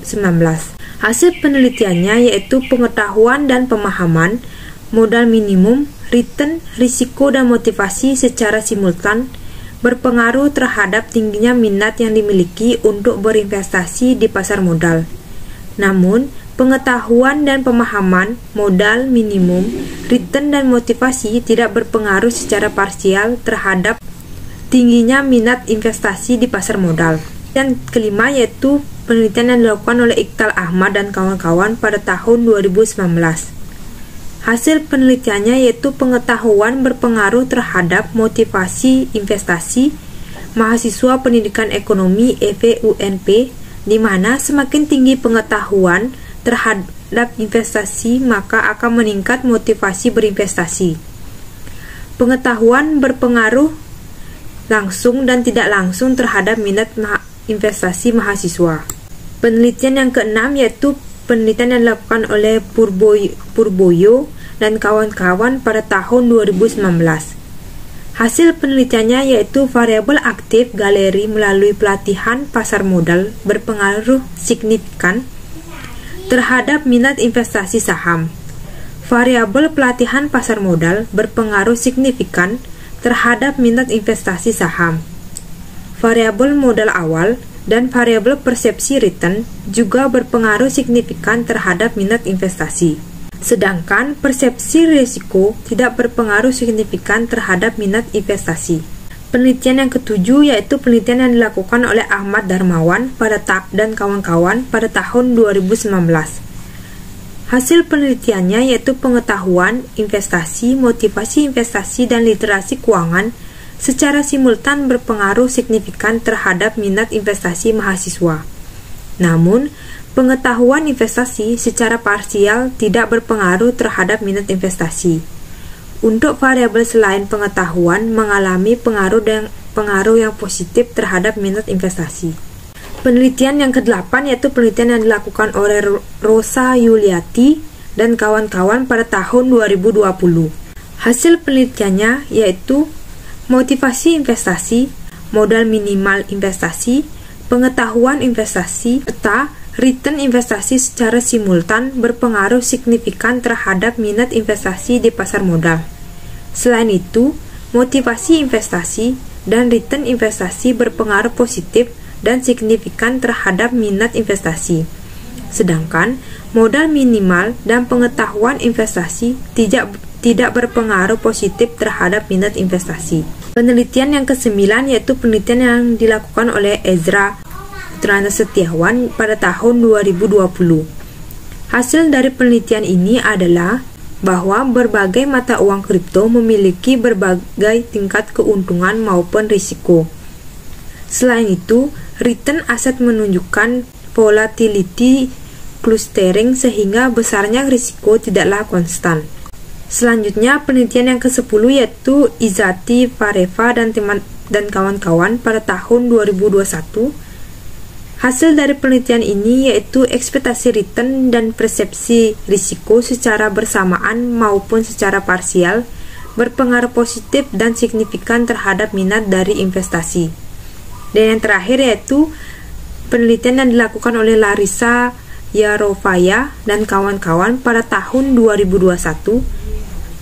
Hasil penelitiannya yaitu pengetahuan dan pemahaman, modal minimum, return, risiko, dan motivasi secara simultan berpengaruh terhadap tingginya minat yang dimiliki untuk berinvestasi di pasar modal. Namun, pengetahuan dan pemahaman, modal minimum, return, dan motivasi tidak berpengaruh secara parsial terhadap tingginya minat investasi di pasar modal. Yang kelima yaitu penelitian yang dilakukan oleh Iqbal Ahmad dan kawan-kawan pada tahun 2019. Hasil penelitiannya yaitu pengetahuan berpengaruh terhadap motivasi investasi mahasiswa pendidikan ekonomi (FEUNP), di mana semakin tinggi pengetahuan terhadap investasi maka akan meningkat motivasi berinvestasi. Pengetahuan berpengaruh langsung dan tidak langsung terhadap minat investasi mahasiswa. Penelitian yang keenam yaitu penelitian yang dilakukan oleh Purboyo dan kawan-kawan pada tahun 2019. Hasil penelitiannya yaitu variabel aktif galeri melalui pelatihan pasar modal berpengaruh signifikan terhadap minat investasi saham. Variabel pelatihan pasar modal berpengaruh signifikan terhadap minat investasi saham. Variabel modal awal dan variabel persepsi return juga berpengaruh signifikan terhadap minat investasi. Sedangkan persepsi risiko tidak berpengaruh signifikan terhadap minat investasi. Penelitian yang ketujuh yaitu penelitian yang dilakukan oleh Ahmad Darmawan dan kawan-kawan pada tahun 2019. Hasil penelitiannya yaitu pengetahuan investasi, motivasi investasi, dan literasi keuangan secara simultan berpengaruh signifikan terhadap minat investasi mahasiswa. Namun, pengetahuan investasi secara parsial tidak berpengaruh terhadap minat investasi. Untuk variabel selain pengetahuan mengalami pengaruh yang positif terhadap minat investasi. Penelitian yang ke-8 yaitu penelitian yang dilakukan oleh Rosa Yuliati dan kawan-kawan pada tahun 2020. Hasil penelitiannya yaitu motivasi investasi, modal minimal investasi, pengetahuan investasi, serta return investasi secara simultan berpengaruh signifikan terhadap minat investasi di pasar modal. Selain itu, motivasi investasi dan return investasi berpengaruh positif dan signifikan terhadap minat investasi. Sedangkan modal minimal dan pengetahuan investasi tidak berpengaruh positif terhadap minat investasi. Penelitian yang ke-9 yaitu penelitian yang dilakukan oleh Ezra Putrana Setiawan pada tahun 2020. Hasil dari penelitian ini adalah bahwa berbagai mata uang kripto memiliki berbagai tingkat keuntungan maupun risiko. Selain itu, return aset menunjukkan volatility clustering sehingga besarnya risiko tidaklah konstan. Selanjutnya, penelitian yang ke-10 yaitu Izati Fareva dan kawan-kawan pada tahun 2021. Hasil dari penelitian ini yaitu ekspektasi return dan persepsi risiko secara bersamaan maupun secara parsial berpengaruh positif dan signifikan terhadap minat dari investasi. Dan yang terakhir yaitu penelitian yang dilakukan oleh Larissa Yarovaya dan kawan-kawan pada tahun 2021.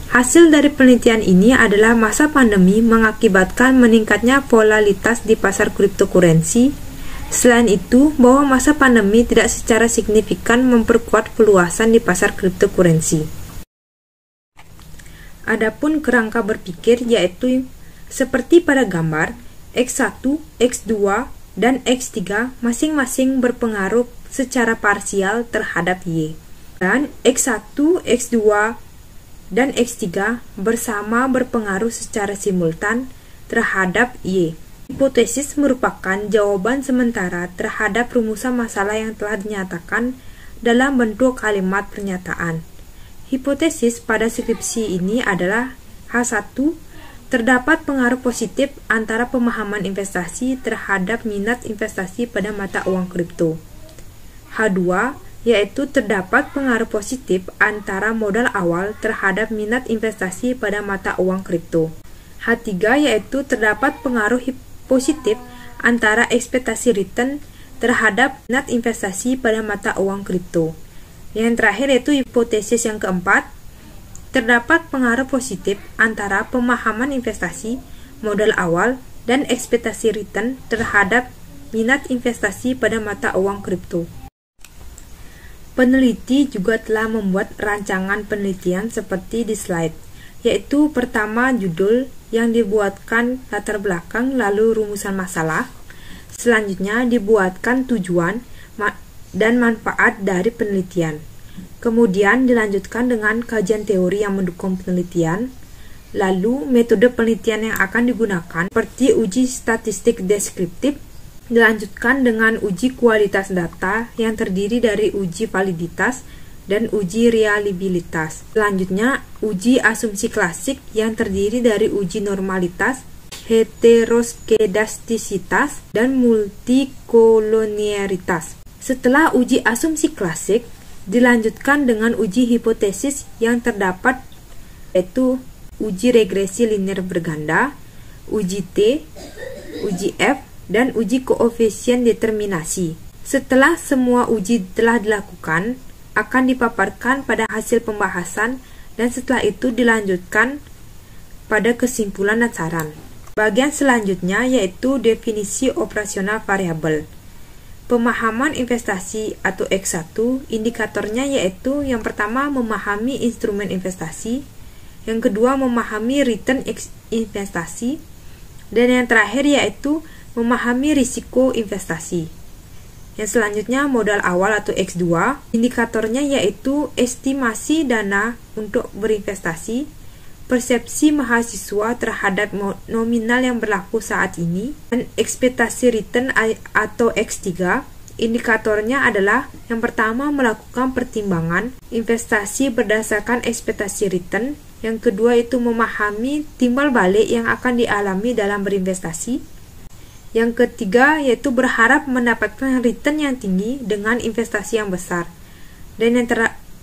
Hasil dari penelitian ini adalah masa pandemi mengakibatkan meningkatnya volatilitas di pasar cryptocurrency. Selain itu, bahwa masa pandemi tidak secara signifikan memperkuat peluasan di pasar cryptocurrency. Adapun kerangka berpikir yaitu seperti pada gambar, X1, X2, dan X3 masing-masing berpengaruh secara parsial terhadap Y. Dan X1, X2, dan X3 bersama berpengaruh secara simultan terhadap Y. Hipotesis merupakan jawaban sementara terhadap rumusan masalah yang telah dinyatakan dalam bentuk kalimat pernyataan. Hipotesis pada skripsi ini adalah H1, terdapat pengaruh positif antara pemahaman investasi terhadap minat investasi pada mata uang kripto. H2, yaitu terdapat pengaruh positif antara modal awal terhadap minat investasi pada mata uang kripto. H3, yaitu terdapat pengaruh positif antara ekspektasi return terhadap minat investasi pada mata uang kripto. Yang terakhir yaitu hipotesis yang keempat, terdapat pengaruh positif antara pemahaman investasi, modal awal, dan ekspektasi return terhadap minat investasi pada mata uang kripto. Peneliti juga telah membuat rancangan penelitian seperti di slide, yaitu pertama judul yang dibuatkan latar belakang lalu rumusan masalah, selanjutnya dibuatkan tujuan dan manfaat dari penelitian. Kemudian dilanjutkan dengan kajian teori yang mendukung penelitian, lalu metode penelitian yang akan digunakan seperti uji statistik deskriptif, dilanjutkan dengan uji kualitas data yang terdiri dari uji validitas dan uji reliabilitas. Selanjutnya, uji asumsi klasik yang terdiri dari uji normalitas, heteroskedastisitas, dan multikolonialitas. Setelah uji asumsi klasik, dilanjutkan dengan uji hipotesis yang terdapat, yaitu uji regresi linear berganda, uji T, uji F, dan uji koefisien determinasi. Setelah semua uji telah dilakukan, akan dipaparkan pada hasil pembahasan dan setelah itu dilanjutkan pada kesimpulan dan saran. Bagian selanjutnya yaitu definisi operasional variabel. Pemahaman investasi atau X1, indikatornya yaitu yang pertama memahami instrumen investasi, yang kedua memahami return investasi, dan yang terakhir yaitu memahami risiko investasi. Yang selanjutnya modal awal atau X2, indikatornya yaitu estimasi dana untuk berinvestasi, persepsi mahasiswa terhadap nominal yang berlaku saat ini, dan ekspektasi return atau X3, indikatornya adalah yang pertama melakukan pertimbangan investasi berdasarkan ekspektasi return, yang kedua itu memahami timbal balik yang akan dialami dalam berinvestasi, yang ketiga yaitu berharap mendapatkan return yang tinggi dengan investasi yang besar, dan yang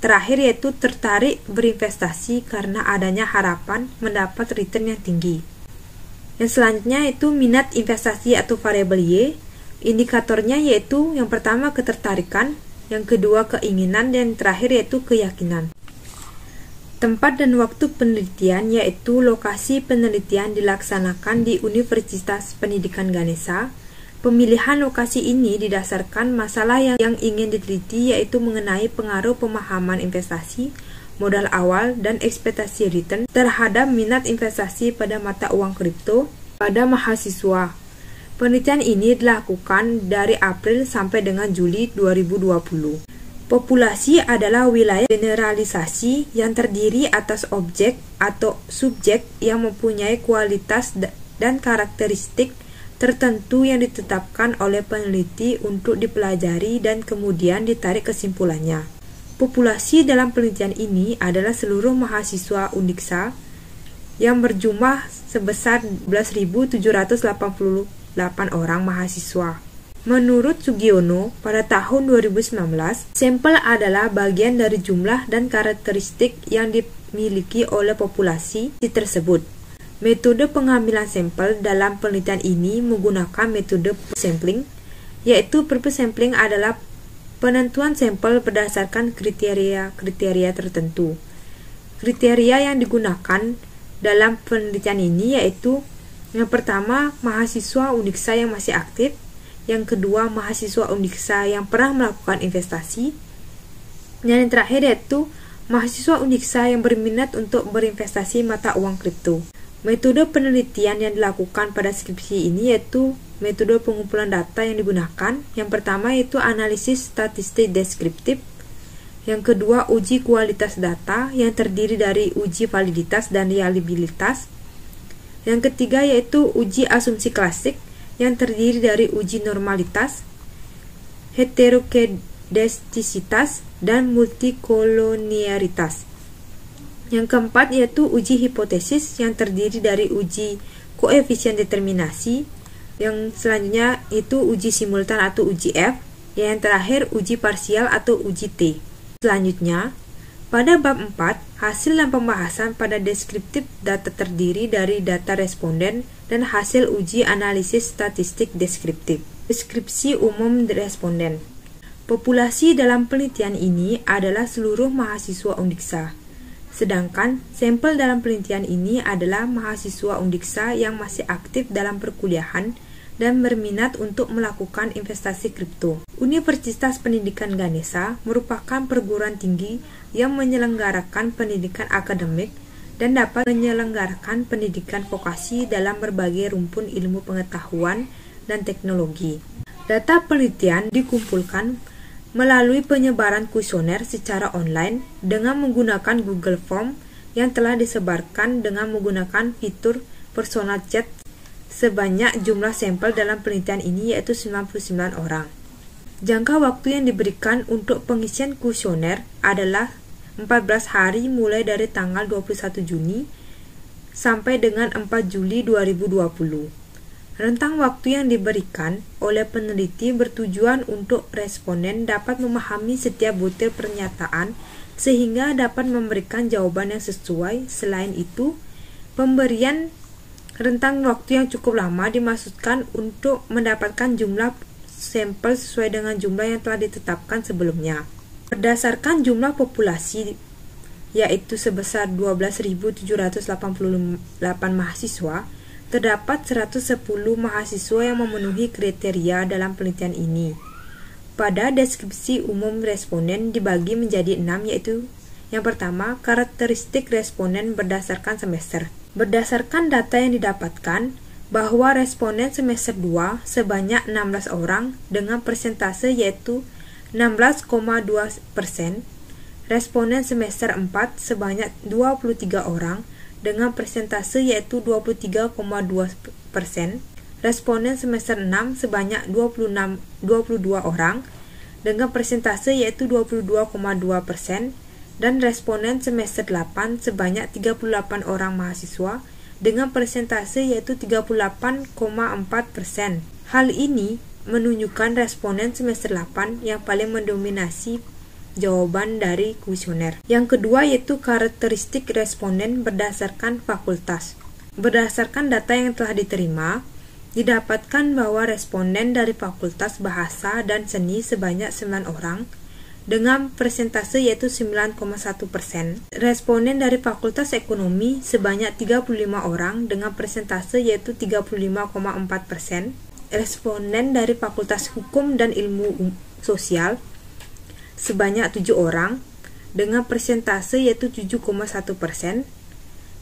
terakhir yaitu tertarik berinvestasi karena adanya harapan mendapat return yang tinggi. Yang selanjutnya itu minat investasi atau variabel Y. Indikatornya yaitu yang pertama ketertarikan, yang kedua keinginan, dan yang terakhir yaitu keyakinan. Tempat dan waktu penelitian yaitu lokasi penelitian dilaksanakan di Universitas Pendidikan Ganesha. Pemilihan lokasi ini didasarkan masalah yang ingin diteliti yaitu mengenai pengaruh pemahaman investasi, modal awal, dan ekspektasi return terhadap minat investasi pada mata uang kripto pada mahasiswa. Penelitian ini dilakukan dari April sampai dengan Juli 2020. Populasi adalah wilayah generalisasi yang terdiri atas objek atau subjek yang mempunyai kualitas dan karakteristik tertentu yang ditetapkan oleh peneliti untuk dipelajari dan kemudian ditarik kesimpulannya. Populasi dalam penelitian ini adalah seluruh mahasiswa Undiksa yang berjumlah sebesar 11.788 orang mahasiswa. Menurut Sugiono, pada tahun 2019, sampel adalah bagian dari jumlah dan karakteristik yang dimiliki oleh populasi tersebut. Metode pengambilan sampel dalam penelitian ini menggunakan metode sampling, yaitu purpose sampling adalah penentuan sampel berdasarkan kriteria tertentu. Kriteria yang digunakan dalam penelitian ini yaitu yang pertama, mahasiswa UNIKSA yang masih aktif. Yang kedua, mahasiswa UNIKSA yang pernah melakukan investasi. Dan yang terakhir yaitu mahasiswa UNIKSA yang berminat untuk berinvestasi mata uang kripto. Metode penelitian yang dilakukan pada skripsi ini yaitu metode pengumpulan data yang digunakan. Yang pertama yaitu analisis statistik deskriptif. Yang kedua, uji kualitas data yang terdiri dari uji validitas dan reliabilitas. Yang ketiga yaitu uji asumsi klasik yang terdiri dari uji normalitas, heterokedastisitas, dan multikolonialitas. Yang keempat yaitu uji hipotesis yang terdiri dari uji koefisien determinasi. Yang selanjutnya itu uji simultan atau uji F. Yang terakhir uji parsial atau uji T. Selanjutnya, pada bab 4, hasil dan pembahasan pada deskriptif data terdiri dari data responden dan hasil uji analisis statistik deskriptif. Deskripsi umum responden. Populasi dalam penelitian ini adalah seluruh mahasiswa UNIKSA. Sedangkan sampel dalam penelitian ini adalah mahasiswa UNIKSA yang masih aktif dalam perkuliahan dan berminat untuk melakukan investasi kripto. Universitas Pendidikan Ganesha merupakan perguruan tinggi yang menyelenggarakan pendidikan akademik dan dapat menyelenggarakan pendidikan vokasi dalam berbagai rumpun ilmu pengetahuan dan teknologi. Data penelitian dikumpulkan melalui penyebaran kuesioner secara online dengan menggunakan Google Form yang telah disebarkan dengan menggunakan fitur personal chat. Sebanyak jumlah sampel dalam penelitian ini yaitu 99 orang. Jangka waktu yang diberikan untuk pengisian kuesioner adalah 14 hari mulai dari tanggal 21 Juni sampai dengan 4 Juli 2020. Rentang waktu yang diberikan oleh peneliti bertujuan untuk responden dapat memahami setiap butir pernyataan sehingga dapat memberikan jawaban yang sesuai. Selain itu, pemberian rentang waktu yang cukup lama dimaksudkan untuk mendapatkan jumlah sampel sesuai dengan jumlah yang telah ditetapkan sebelumnya. Berdasarkan jumlah populasi yaitu sebesar 12.788 mahasiswa, terdapat 110 mahasiswa yang memenuhi kriteria dalam penelitian ini. Pada deskripsi umum responden dibagi menjadi 6 yaitu yang pertama, karakteristik responden berdasarkan semester. Berdasarkan data yang didapatkan, bahwa responden semester 2 sebanyak 16 orang dengan persentase yaitu 16,2%, responden semester 4 sebanyak 23 orang dengan persentase yaitu 23,2%, responden semester 6 sebanyak 22 orang dengan persentase yaitu 22,2%, dan responden semester 8 sebanyak 38 orang mahasiswa dengan persentase yaitu 38,4%. Hal ini menunjukkan responden semester 8 yang paling mendominasi jawaban dari kuesioner. Yang kedua yaitu karakteristik responden berdasarkan fakultas. Berdasarkan data yang telah diterima, didapatkan bahwa responden dari Fakultas Bahasa dan Seni sebanyak 9 orang dengan persentase yaitu 9,1%. Responden dari Fakultas Ekonomi sebanyak 35 orang dengan persentase yaitu 35,4%. Responden dari Fakultas Hukum dan Ilmu Sosial sebanyak 7 orang dengan persentase yaitu 7,1%.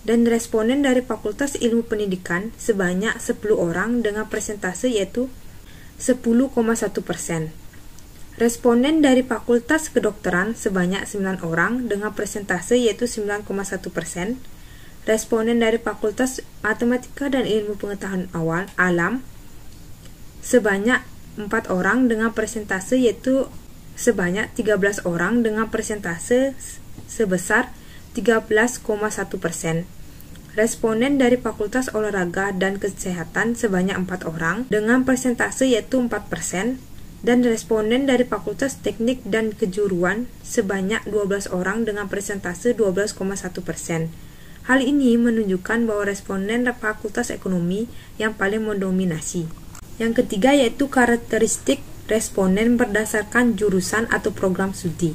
Dan responden dari Fakultas Ilmu Pendidikan sebanyak 10 orang dengan persentase yaitu 10,1%. Responden dari Fakultas Kedokteran sebanyak 9 orang dengan persentase yaitu 9,1%. Responden dari Fakultas Matematika dan Ilmu Pengetahuan Alam sebanyak 4 orang dengan persentase yaitu sebanyak 13 orang dengan persentase sebesar 13,1%. Responden dari Fakultas Olahraga dan Kesehatan sebanyak 4 orang dengan persentase yaitu 4%. dan responden dari Fakultas Teknik dan Kejuruan sebanyak 12 orang dengan persentase 12,1%. Hal ini menunjukkan bahwa responden Fakultas Ekonomi yang paling mendominasi. Yang ketiga yaitu karakteristik responden berdasarkan jurusan atau program studi.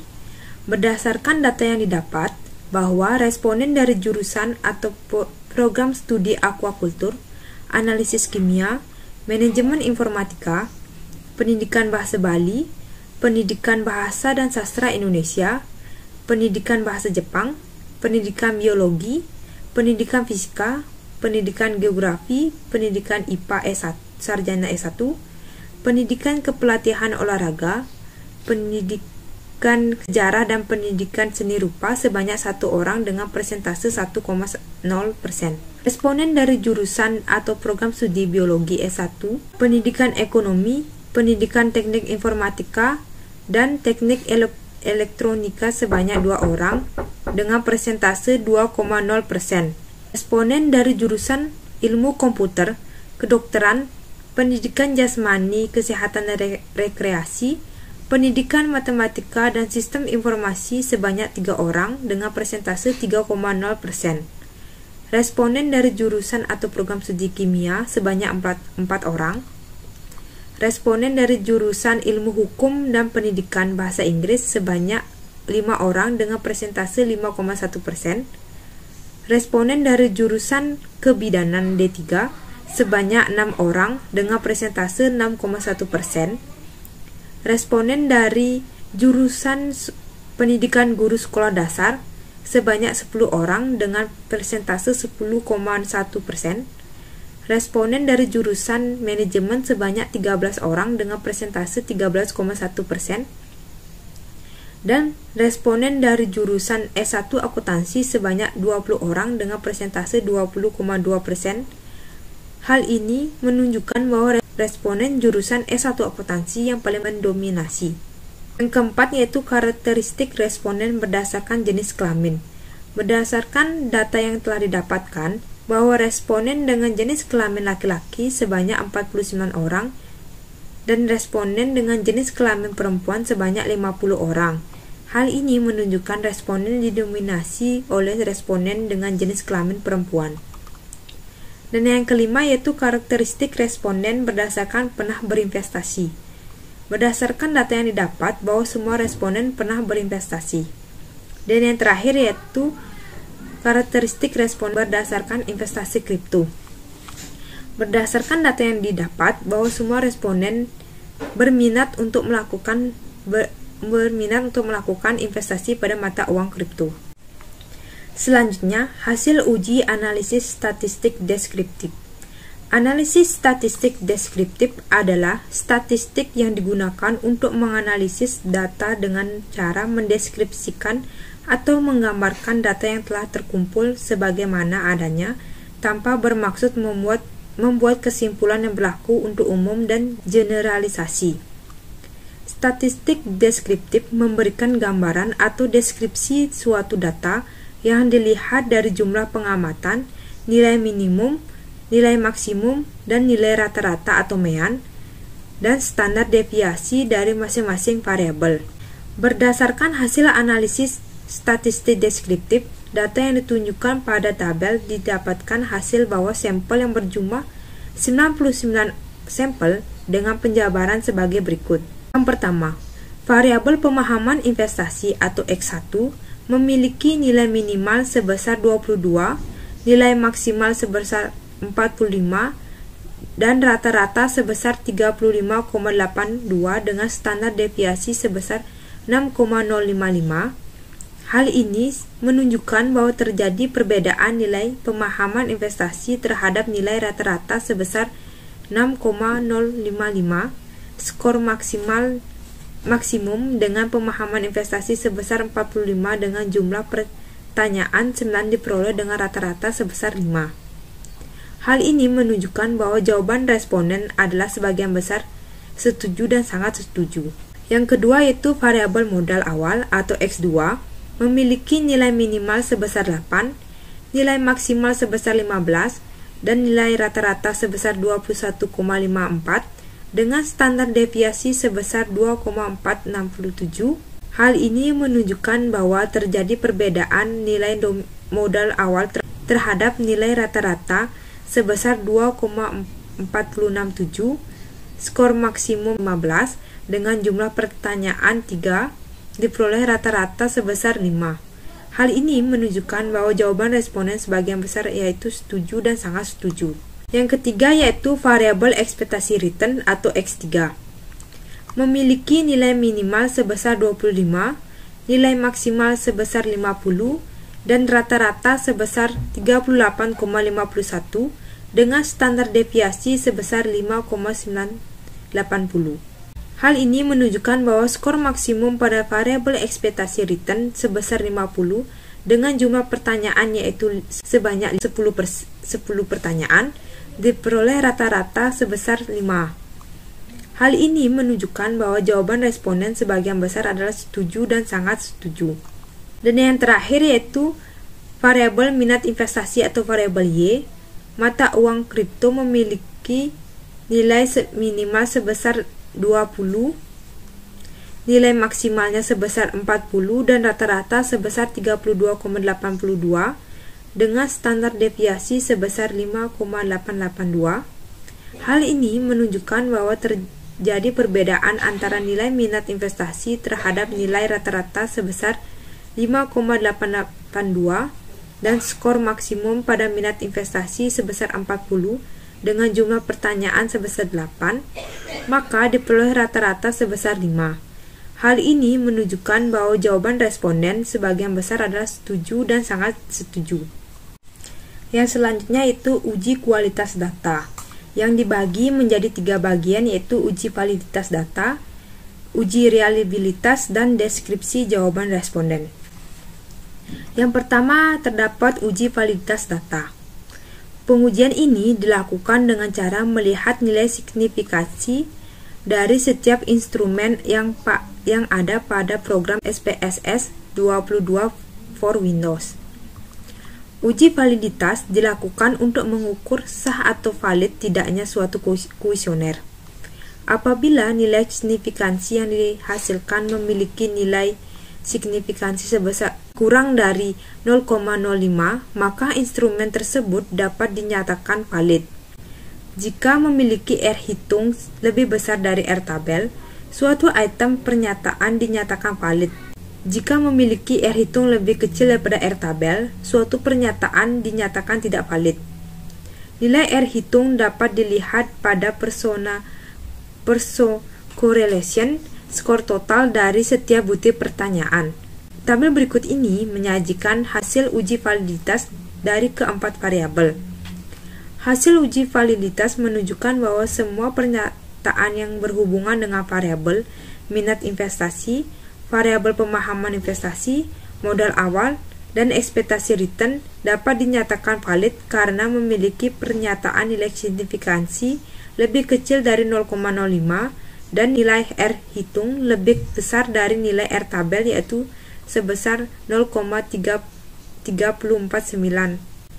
Berdasarkan data yang didapat, bahwa responden dari jurusan atau program studi akuakultur, analisis kimia, manajemen informatika, pendidikan bahasa Bali, pendidikan bahasa dan sastra Indonesia, pendidikan bahasa Jepang, pendidikan biologi, pendidikan fisika, pendidikan geografi, pendidikan IPA S1, sarjana S1, pendidikan kepelatihan olahraga, pendidikan sejarah dan pendidikan seni rupa sebanyak 1 orang dengan persentase 1,0%. Responden dari jurusan atau program studi biologi S1, pendidikan ekonomi, pendidikan teknik informatika, dan teknik elektronika sebanyak 2 orang dengan persentase 2,0%. Responden dari jurusan ilmu komputer, kedokteran, pendidikan jasmani, kesehatan dan rekreasi, pendidikan matematika dan sistem informasi sebanyak 3 orang dengan persentase 3,0%. Responden dari jurusan atau program studi kimia sebanyak 4 orang. Responden dari jurusan ilmu hukum dan pendidikan bahasa Inggris sebanyak 5 orang dengan persentase 5,1%. Responden dari jurusan kebidanan D3 sebanyak 6 orang dengan persentase 6,1%. Responden dari jurusan pendidikan guru sekolah dasar sebanyak 10 orang dengan persentase 10,1%. Responden dari jurusan manajemen sebanyak 13 orang dengan persentase 13,1%. Dan responden dari jurusan S1 akuntansi sebanyak 20 orang dengan persentase 20,2%. Hal ini menunjukkan bahwa responden jurusan S1 akuntansi yang paling mendominasi. Yang keempat yaitu karakteristik responden berdasarkan jenis kelamin. Berdasarkan data yang telah didapatkan, bahwa responden dengan jenis kelamin laki-laki sebanyak 49 orang dan responden dengan jenis kelamin perempuan sebanyak 50 orang. Hal ini menunjukkan responden didominasi oleh responden dengan jenis kelamin perempuan. Dan yang kelima yaitu karakteristik responden berdasarkan pernah berinvestasi. Berdasarkan data yang didapat bahwa semua responden pernah berinvestasi. Dan yang terakhir yaitu karakteristik responden berdasarkan investasi kripto. Berdasarkan data yang didapat bahwa semua responden berminat untuk melakukan investasi pada mata uang kripto. Selanjutnya, hasil uji analisis statistik deskriptif. Analisis statistik deskriptif adalah statistik yang digunakan untuk menganalisis data dengan cara mendeskripsikan atau menggambarkan data yang telah terkumpul sebagaimana adanya tanpa bermaksud membuat kesimpulan yang berlaku untuk umum dan generalisasi. Statistik deskriptif memberikan gambaran atau deskripsi suatu data yang dilihat dari jumlah pengamatan, nilai minimum, nilai maksimum, dan nilai rata-rata atau mean, dan standar deviasi dari masing-masing variabel. Berdasarkan hasil analisis statistik deskriptif, data yang ditunjukkan pada tabel didapatkan hasil bahwa sampel yang berjumlah 99 sampel dengan penjabaran sebagai berikut. Yang pertama, variabel pemahaman investasi atau X1 memiliki nilai minimal sebesar 22, nilai maksimal sebesar 45, dan rata-rata sebesar 35,82 dengan standar deviasi sebesar 6,055. Hal ini menunjukkan bahwa terjadi perbedaan nilai pemahaman investasi terhadap nilai rata-rata sebesar 6,055, skor maksimum dengan pemahaman investasi sebesar 45 dengan jumlah pertanyaan 9 diperoleh dengan rata-rata sebesar 5. Hal ini menunjukkan bahwa jawaban responden adalah sebagian besar setuju dan sangat setuju. Yang kedua yaitu variabel modal awal atau X2 memiliki nilai minimal sebesar 8, nilai maksimal sebesar 15, dan nilai rata-rata sebesar 21,54. dengan standar deviasi sebesar 2,467. Hal ini menunjukkan bahwa terjadi perbedaan nilai modal awal terhadap nilai rata-rata sebesar 2,467, skor maksimum 15, dengan jumlah pertanyaan 3 diperoleh rata-rata sebesar 5. Hal ini menunjukkan bahwa jawaban responden sebagian besar yaitu setuju dan sangat setuju. Yang ketiga yaitu variabel ekspektasi return atau X3. Memiliki nilai minimal sebesar 25, nilai maksimal sebesar 50, dan rata-rata sebesar 38,51 dengan standar deviasi sebesar 5,980. Hal ini menunjukkan bahwa skor maksimum pada variabel ekspektasi return sebesar 50 dengan jumlah pertanyaan yaitu sebanyak 10 pertanyaan diperoleh rata-rata sebesar 5. Hal ini menunjukkan bahwa jawaban responden sebagian besar adalah setuju dan sangat setuju. Dan yang terakhir yaitu variabel minat investasi atau variabel Y. Mata uang kripto memiliki nilai minimal sebesar 20, nilai maksimalnya sebesar 40 dan rata-rata sebesar 32,82 dengan standar deviasi sebesar 5,882. Hal ini menunjukkan bahwa terjadi perbedaan antara nilai minat investasi terhadap nilai rata-rata sebesar 5,882 dan skor maksimum pada minat investasi sebesar 40 dengan jumlah pertanyaan sebesar 8, maka diperoleh rata-rata sebesar 5. Hal ini menunjukkan bahwa jawaban responden sebagian besar adalah setuju dan sangat setuju. Yang selanjutnya itu uji kualitas data, yang dibagi menjadi 3 bagian yaitu uji validitas data, uji reliabilitas, dan deskripsi jawaban responden. Yang pertama terdapat uji validitas data. Pengujian ini dilakukan dengan cara melihat nilai signifikansi dari setiap instrumen yang ada pada program SPSS 22 for Windows. Uji validitas dilakukan untuk mengukur sah atau valid tidaknya suatu kuesioner. Apabila nilai signifikansi yang dihasilkan memiliki nilai signifikansi sebesar kurang dari 0,05, maka instrumen tersebut dapat dinyatakan valid. Jika memiliki R hitung lebih besar dari R tabel, suatu item pernyataan dinyatakan valid. Jika memiliki R hitung lebih kecil daripada R tabel, suatu pernyataan dinyatakan tidak valid. Nilai R hitung dapat dilihat pada correlation skor total dari setiap butir pertanyaan. Tabel berikut ini menyajikan hasil uji validitas dari keempat variabel. Hasil uji validitas menunjukkan bahwa semua pernyataan yang berhubungan dengan variabel minat investasi, variabel pemahaman investasi, modal awal, dan ekspektasi return dapat dinyatakan valid karena memiliki pernyataan nilai signifikansi lebih kecil dari 0,05 dan nilai R hitung lebih besar dari nilai R tabel yaitu sebesar 0,349.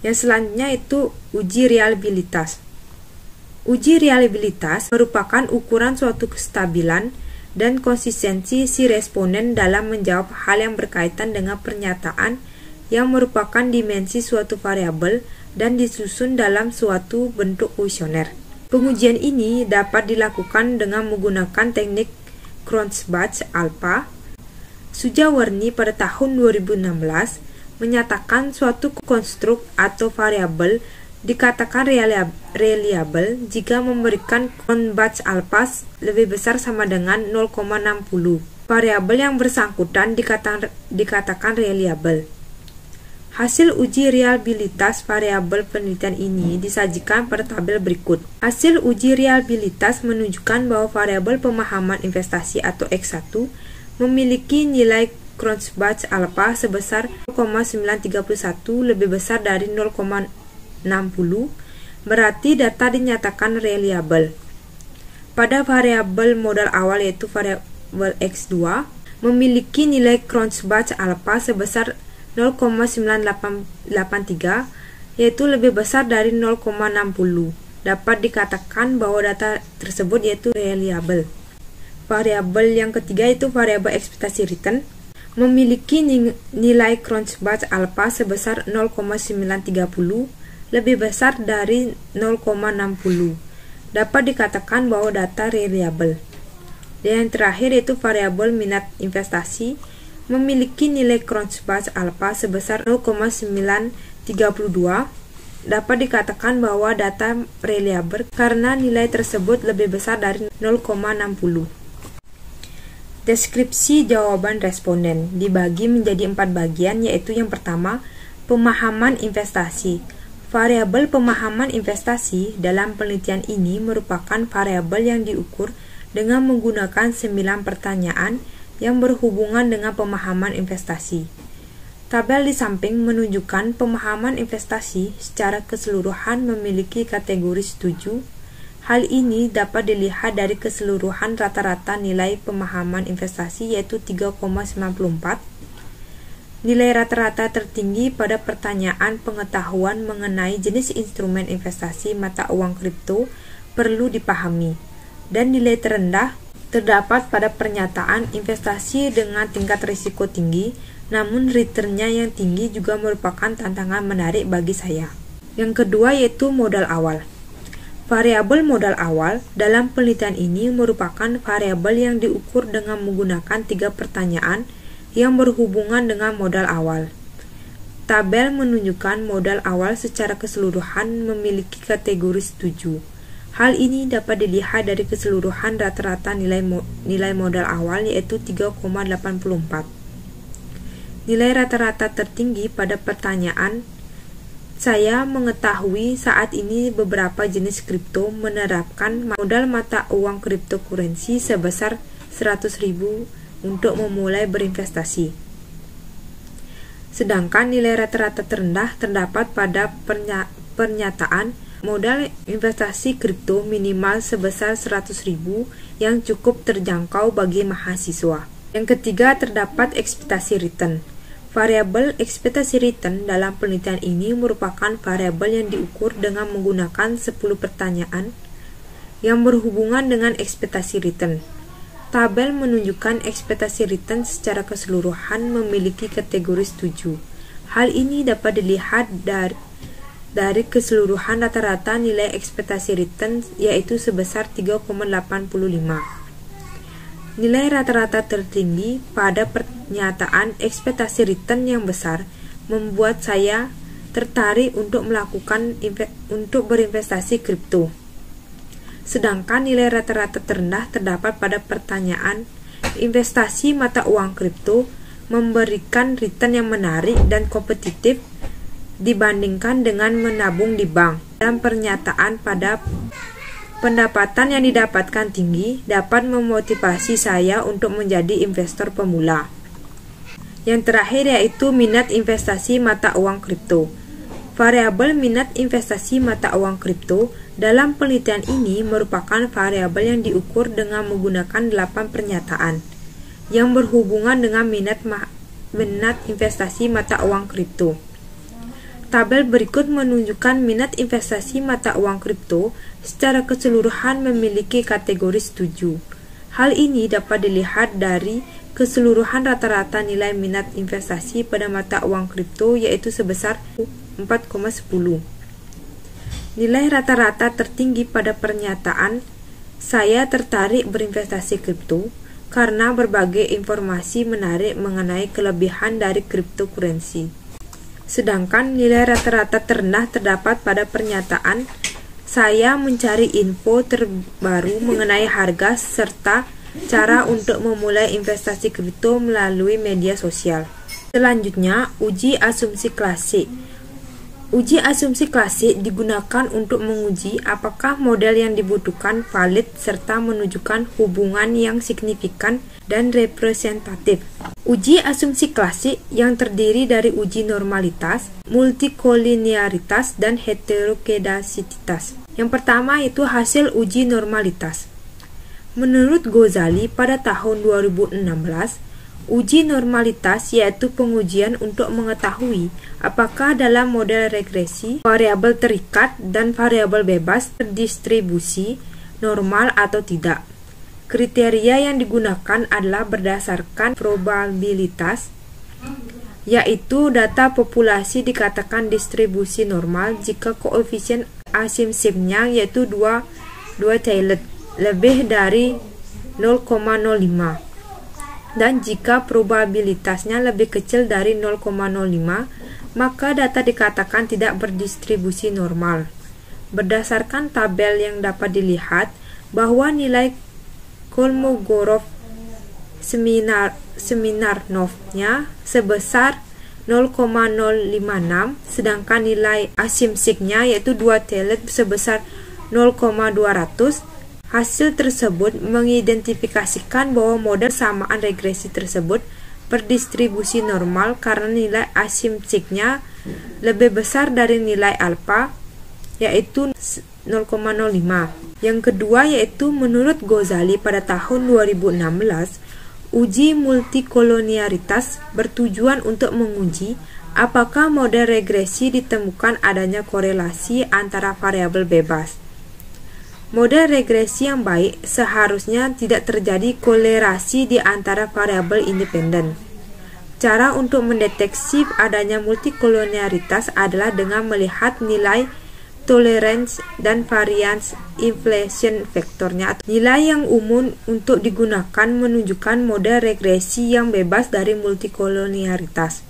Yang selanjutnya itu uji reliabilitas. Uji reliabilitas merupakan ukuran suatu kestabilan dan konsistensi si responden dalam menjawab hal yang berkaitan dengan pernyataan yang merupakan dimensi suatu variabel dan disusun dalam suatu bentuk kuesioner. Pengujian ini dapat dilakukan dengan menggunakan teknik Cronbach-Alpha. Sujawarni pada tahun 2016 menyatakan suatu konstruk atau variabel dikatakan reliable jika memberikan Cronbach-Alpha lebih besar sama dengan 0,60. Variabel yang bersangkutan dikatakan reliable. Hasil uji reliabilitas variabel penelitian ini disajikan pada tabel berikut. Hasil uji reliabilitas menunjukkan bahwa variabel pemahaman investasi atau X1 memiliki nilai Cronbach-Alpha sebesar 0,931 lebih besar dari 0,60, berarti data dinyatakan reliable. Pada variabel modal awal yaitu variabel X2 memiliki nilai Cronbach-Alpha sebesar 0,983 yaitu lebih besar dari 0,60 dapat dikatakan bahwa data tersebut yaitu reliable. Variabel yang ketiga itu variabel ekspektasi return, memiliki nilai Cronbach alpha sebesar 0,930, lebih besar dari 0,60. Dapat dikatakan bahwa data reliable. Dan yang terakhir itu variabel minat investasi, memiliki nilai Cronbach alpha sebesar 0,932, dapat dikatakan bahwa data reliable karena nilai tersebut lebih besar dari 0,60. Deskripsi jawaban responden dibagi menjadi 4 bagian, yaitu yang pertama, pemahaman investasi. Variabel pemahaman investasi dalam penelitian ini merupakan variabel yang diukur dengan menggunakan 9 pertanyaan yang berhubungan dengan pemahaman investasi. Tabel di samping menunjukkan pemahaman investasi secara keseluruhan memiliki kategori setuju. Hal ini dapat dilihat dari keseluruhan rata-rata nilai pemahaman investasi yaitu 3,94. Nilai rata-rata tertinggi pada pertanyaan pengetahuan mengenai jenis instrumen investasi mata uang kripto perlu dipahami, dan nilai terendah terdapat pada pernyataan investasi dengan tingkat risiko tinggi, namun returnnya yang tinggi juga merupakan tantangan menarik bagi saya. Yang kedua yaitu modal awal. Variabel modal awal dalam penelitian ini merupakan variabel yang diukur dengan menggunakan 3 pertanyaan yang berhubungan dengan modal awal. Tabel menunjukkan modal awal secara keseluruhan memiliki kategori setuju. Hal ini dapat dilihat dari keseluruhan rata-rata nilai modal awal yaitu 3,84. Nilai rata-rata tertinggi pada pertanyaan, saya mengetahui saat ini beberapa jenis kripto menerapkan modal mata uang cryptocurrency sebesar 100.000 untuk memulai berinvestasi. Sedangkan nilai rata-rata terendah terdapat pada pernyataan modal investasi kripto minimal sebesar 100.000 yang cukup terjangkau bagi mahasiswa. Yang ketiga terdapat ekspektasi return. Variabel ekspektasi return dalam penelitian ini merupakan variabel yang diukur dengan menggunakan 10 pertanyaan yang berhubungan dengan ekspektasi return. Tabel menunjukkan ekspektasi return secara keseluruhan memiliki kategori setuju. Hal ini dapat dilihat dari keseluruhan rata-rata nilai ekspektasi return yaitu sebesar 3,85. Nilai rata-rata tertinggi pada pernyataan ekspektasi return yang besar membuat saya tertarik untuk berinvestasi kripto. Sedangkan nilai rata-rata terendah terdapat pada pertanyaan investasi mata uang kripto memberikan return yang menarik dan kompetitif dibandingkan dengan menabung di bank. Dan pernyataan pada pendapatan yang didapatkan tinggi dapat memotivasi saya untuk menjadi investor pemula. Yang terakhir yaitu minat investasi mata uang kripto. Variabel minat investasi mata uang kripto dalam penelitian ini merupakan variabel yang diukur dengan menggunakan 8 pernyataan yang berhubungan dengan minat investasi mata uang kripto. Tabel berikut menunjukkan minat investasi mata uang kripto secara keseluruhan memiliki kategori setuju. Hal ini dapat dilihat dari keseluruhan rata-rata nilai minat investasi pada mata uang kripto yaitu sebesar 4,10. Nilai rata-rata tertinggi pada pernyataan, saya tertarik berinvestasi kripto karena berbagai informasi menarik mengenai kelebihan dari cryptocurrency. Sedangkan nilai rata-rata terendah terdapat pada pernyataan, saya mencari info terbaru mengenai harga serta cara untuk memulai investasi kripto melalui media sosial. Selanjutnya, uji asumsi klasik. Uji asumsi klasik digunakan untuk menguji apakah model yang dibutuhkan valid serta menunjukkan hubungan yang signifikan dan representatif. Uji asumsi klasik yang terdiri dari uji normalitas, multikolinearitas, dan heterokedasitas. Yang pertama itu hasil uji normalitas. Menurut Ghazali pada tahun 2016, Uji normalitas yaitu pengujian untuk mengetahui apakah dalam model regresi variabel terikat dan variabel bebas terdistribusi normal atau tidak. Kriteria yang digunakan adalah berdasarkan probabilitas, yaitu data populasi dikatakan distribusi normal jika koefisien asimsipnya yaitu 2 tailed lebih dari 0,05. Dan jika probabilitasnya lebih kecil dari 0,05, maka data dikatakan tidak berdistribusi normal. Berdasarkan tabel yang dapat dilihat bahwa nilai Kolmogorov-Smirnov-nya sebesar 0,056, sedangkan nilai asimsiknya yaitu 2 tailed sebesar 0,200. Hasil tersebut mengidentifikasikan bahwa model samaan regresi tersebut berdistribusi normal karena nilai asimsiknya lebih besar dari nilai alfa, yaitu 0,05. Yang kedua yaitu menurut Ghazali pada tahun 2016, uji multikolonialitas bertujuan untuk menguji apakah model regresi ditemukan adanya korelasi antara variabel bebas. Model regresi yang baik seharusnya tidak terjadi kolerasi di antara variabel independen. Cara untuk mendeteksi adanya multikolonialitas adalah dengan melihat nilai tolerance dan variance inflation vektornya. Nilai yang umum untuk digunakan menunjukkan model regresi yang bebas dari multikolonialitas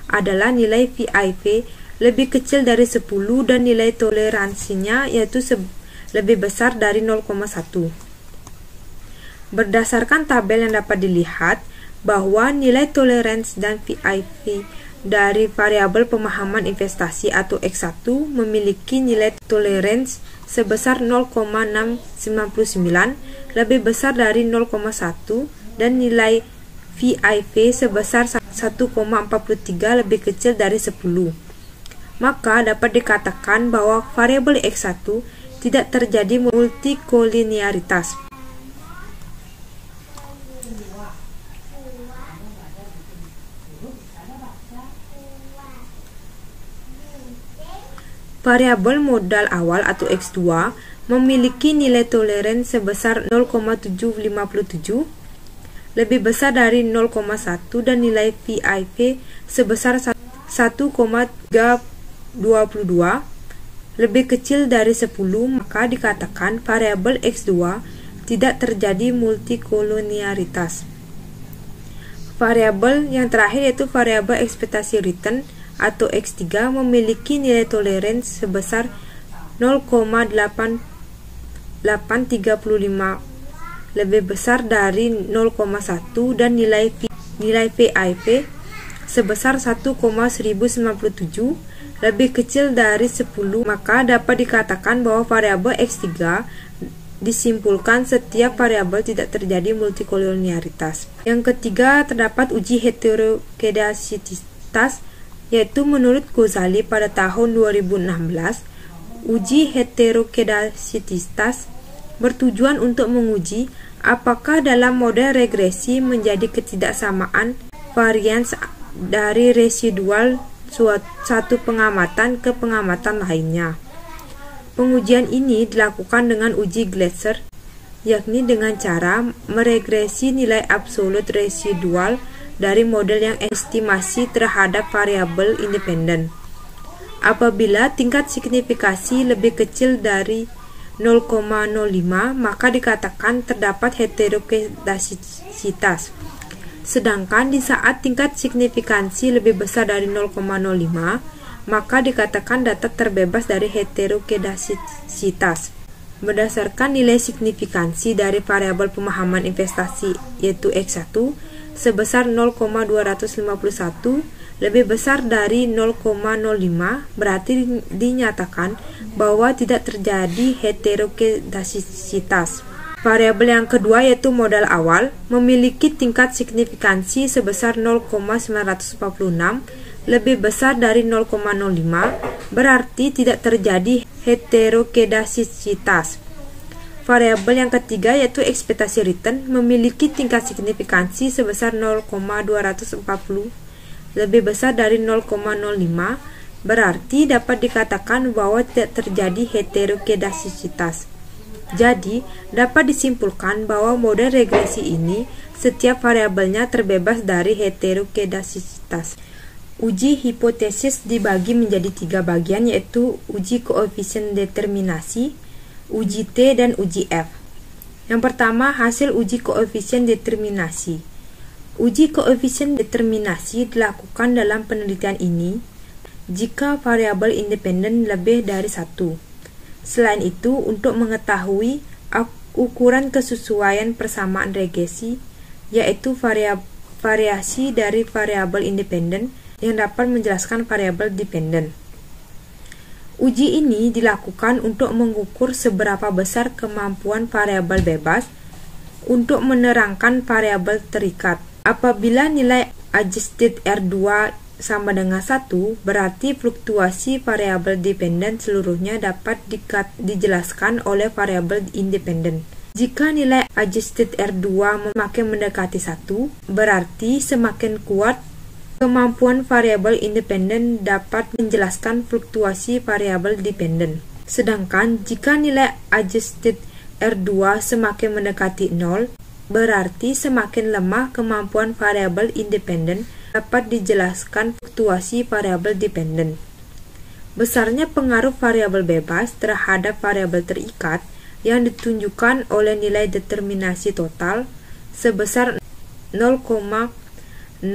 adalah nilai VIV lebih kecil dari 10 dan nilai toleransinya yaitu lebih besar dari 0,1. Berdasarkan tabel yang dapat dilihat bahwa nilai tolerance dan VIV dari variabel pemahaman investasi atau X1 memiliki nilai tolerance sebesar 0,699 lebih besar dari 0,1 dan nilai VIV sebesar 1,43 lebih kecil dari 10. Maka dapat dikatakan bahwa variabel X1 tidak terjadi multikolinialitas. Variabel modal awal atau X2 memiliki nilai toleransi sebesar 0,757 lebih besar dari 0,1 dan nilai VIV sebesar 1,322 lebih kecil dari 10, maka dikatakan variabel X2 tidak terjadi multikolonialitas. Variabel yang terakhir yaitu variabel ekspektasi return atau X3 memiliki nilai toleransi sebesar 0,8835 lebih besar dari 0,1 dan nilai VIV sebesar 1,1097 lebih kecil dari 10, maka dapat dikatakan bahwa variabel X3 disimpulkan setiap variabel tidak terjadi multikolonialitas. Yang ketiga terdapat uji heterokedasitas, yaitu menurut Ghazali pada tahun 2016, uji heterokedasitas bertujuan untuk menguji apakah dalam model regresi menjadi ketidaksamaan varians dari residual satu pengamatan ke pengamatan lainnya. Pengujian ini dilakukan dengan uji Glasser, yakni dengan cara meregresi nilai absolut residual dari model yang estimasi terhadap variabel independen. Apabila tingkat signifikasi lebih kecil dari 0,05, maka dikatakan terdapat heterokedasitas. Sedangkan di saat tingkat signifikansi lebih besar dari 0,05, maka dikatakan data terbebas dari heterokedasitas. Berdasarkan nilai signifikansi dari variabel pemahaman investasi yaitu X1 sebesar 0,251 lebih besar dari 0,05, berarti dinyatakan bahwa tidak terjadi heterokedasitas. Variabel yang kedua yaitu modal awal memiliki tingkat signifikansi sebesar 0,946 lebih besar dari 0,05, berarti tidak terjadi heterokedasitas. Variabel yang ketiga yaitu ekspektasi return memiliki tingkat signifikansi sebesar 0,240 lebih besar dari 0,05, berarti dapat dikatakan bahwa tidak terjadi heterokedasisitas. Jadi, dapat disimpulkan bahwa model regresi ini setiap variabelnya terbebas dari heterokedasisitas. Uji hipotesis dibagi menjadi 3 bagian yaitu uji koefisien determinasi, uji T, dan uji F. Yang pertama, hasil uji koefisien determinasi. Uji koefisien determinasi dilakukan dalam penelitian ini jika variabel independen lebih dari 1. Selain itu, untuk mengetahui ukuran kesesuaian persamaan regresi, yaitu variasi dari variabel independen yang dapat menjelaskan variabel dependen. Uji ini dilakukan untuk mengukur seberapa besar kemampuan variabel bebas untuk menerangkan variabel terikat. Apabila nilai adjusted R2 sama dengan 1, berarti fluktuasi variabel dependen seluruhnya dapat dijelaskan oleh variabel independen. Jika nilai adjusted R2 semakin mendekati 1, berarti semakin kuat kemampuan variabel independen dapat menjelaskan fluktuasi variabel dependen. Sedangkan jika nilai adjusted R2 semakin mendekati 0, berarti semakin lemah kemampuan variabel independen dapat dijelaskan fluktuasi variabel dependen. Besarnya pengaruh variabel bebas terhadap variabel terikat yang ditunjukkan oleh nilai determinasi total sebesar 0,604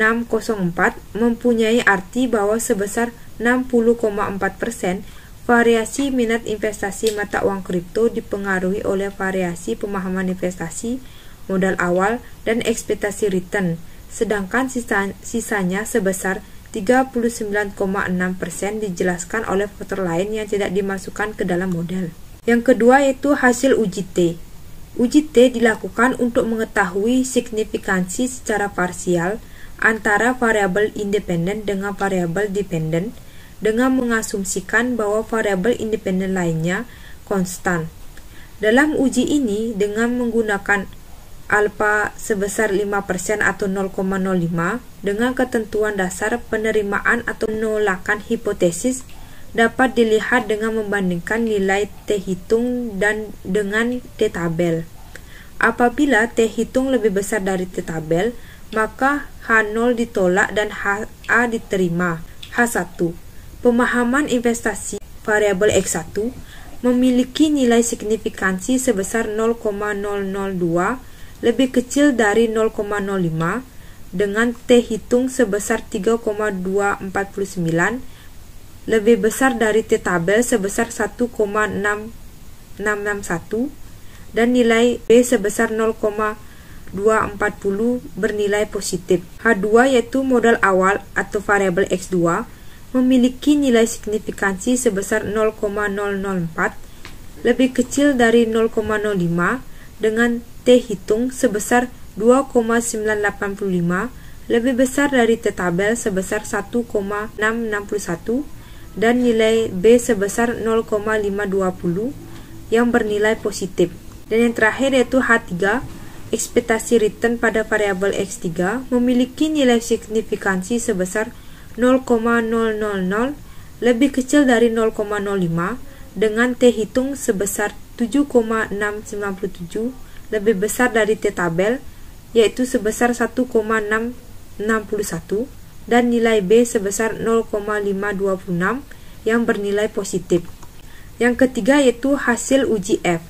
mempunyai arti bahwa sebesar 60,4% variasi minat investasi mata uang kripto dipengaruhi oleh variasi pemahaman investasi, modal awal, dan ekspektasi return, sedangkan sisanya sebesar 39,6% dijelaskan oleh faktor lain yang tidak dimasukkan ke dalam model. Yang kedua yaitu hasil uji T. Uji T dilakukan untuk mengetahui signifikansi secara parsial antara variabel independen dengan variabel dependen dengan mengasumsikan bahwa variabel independen lainnya konstan. Dalam uji ini dengan menggunakan alfa sebesar 5% atau 0,05 dengan ketentuan dasar penerimaan atau penolakan hipotesis dapat dilihat dengan membandingkan nilai T hitung dan dengan T tabel. Apabila T hitung lebih besar dari T tabel, maka H0 ditolak dan HA diterima. H1. Pemahaman investasi variabel X1 memiliki nilai signifikansi sebesar 0,002 lebih kecil dari 0,05 dengan T hitung sebesar 3,249 lebih besar dari T tabel sebesar 1,661 dan nilai B sebesar 0,240 bernilai positif. H2 yaitu modal awal atau variabel X2 memiliki nilai signifikansi sebesar 0,004 lebih kecil dari 0,05 dengan T hitung sebesar 2,985 lebih besar dari T tabel sebesar 1,661 dan nilai B sebesar 0,520 yang bernilai positif. Dan yang terakhir yaitu H3, ekspektasi return pada variabel X3 memiliki nilai signifikansi sebesar 0,000 lebih kecil dari 0,05 dengan T hitung sebesar 7,697 lebih besar dari T tabel yaitu sebesar 1,661 dan nilai B sebesar 0,526 yang bernilai positif. Yang ketiga yaitu hasil uji F.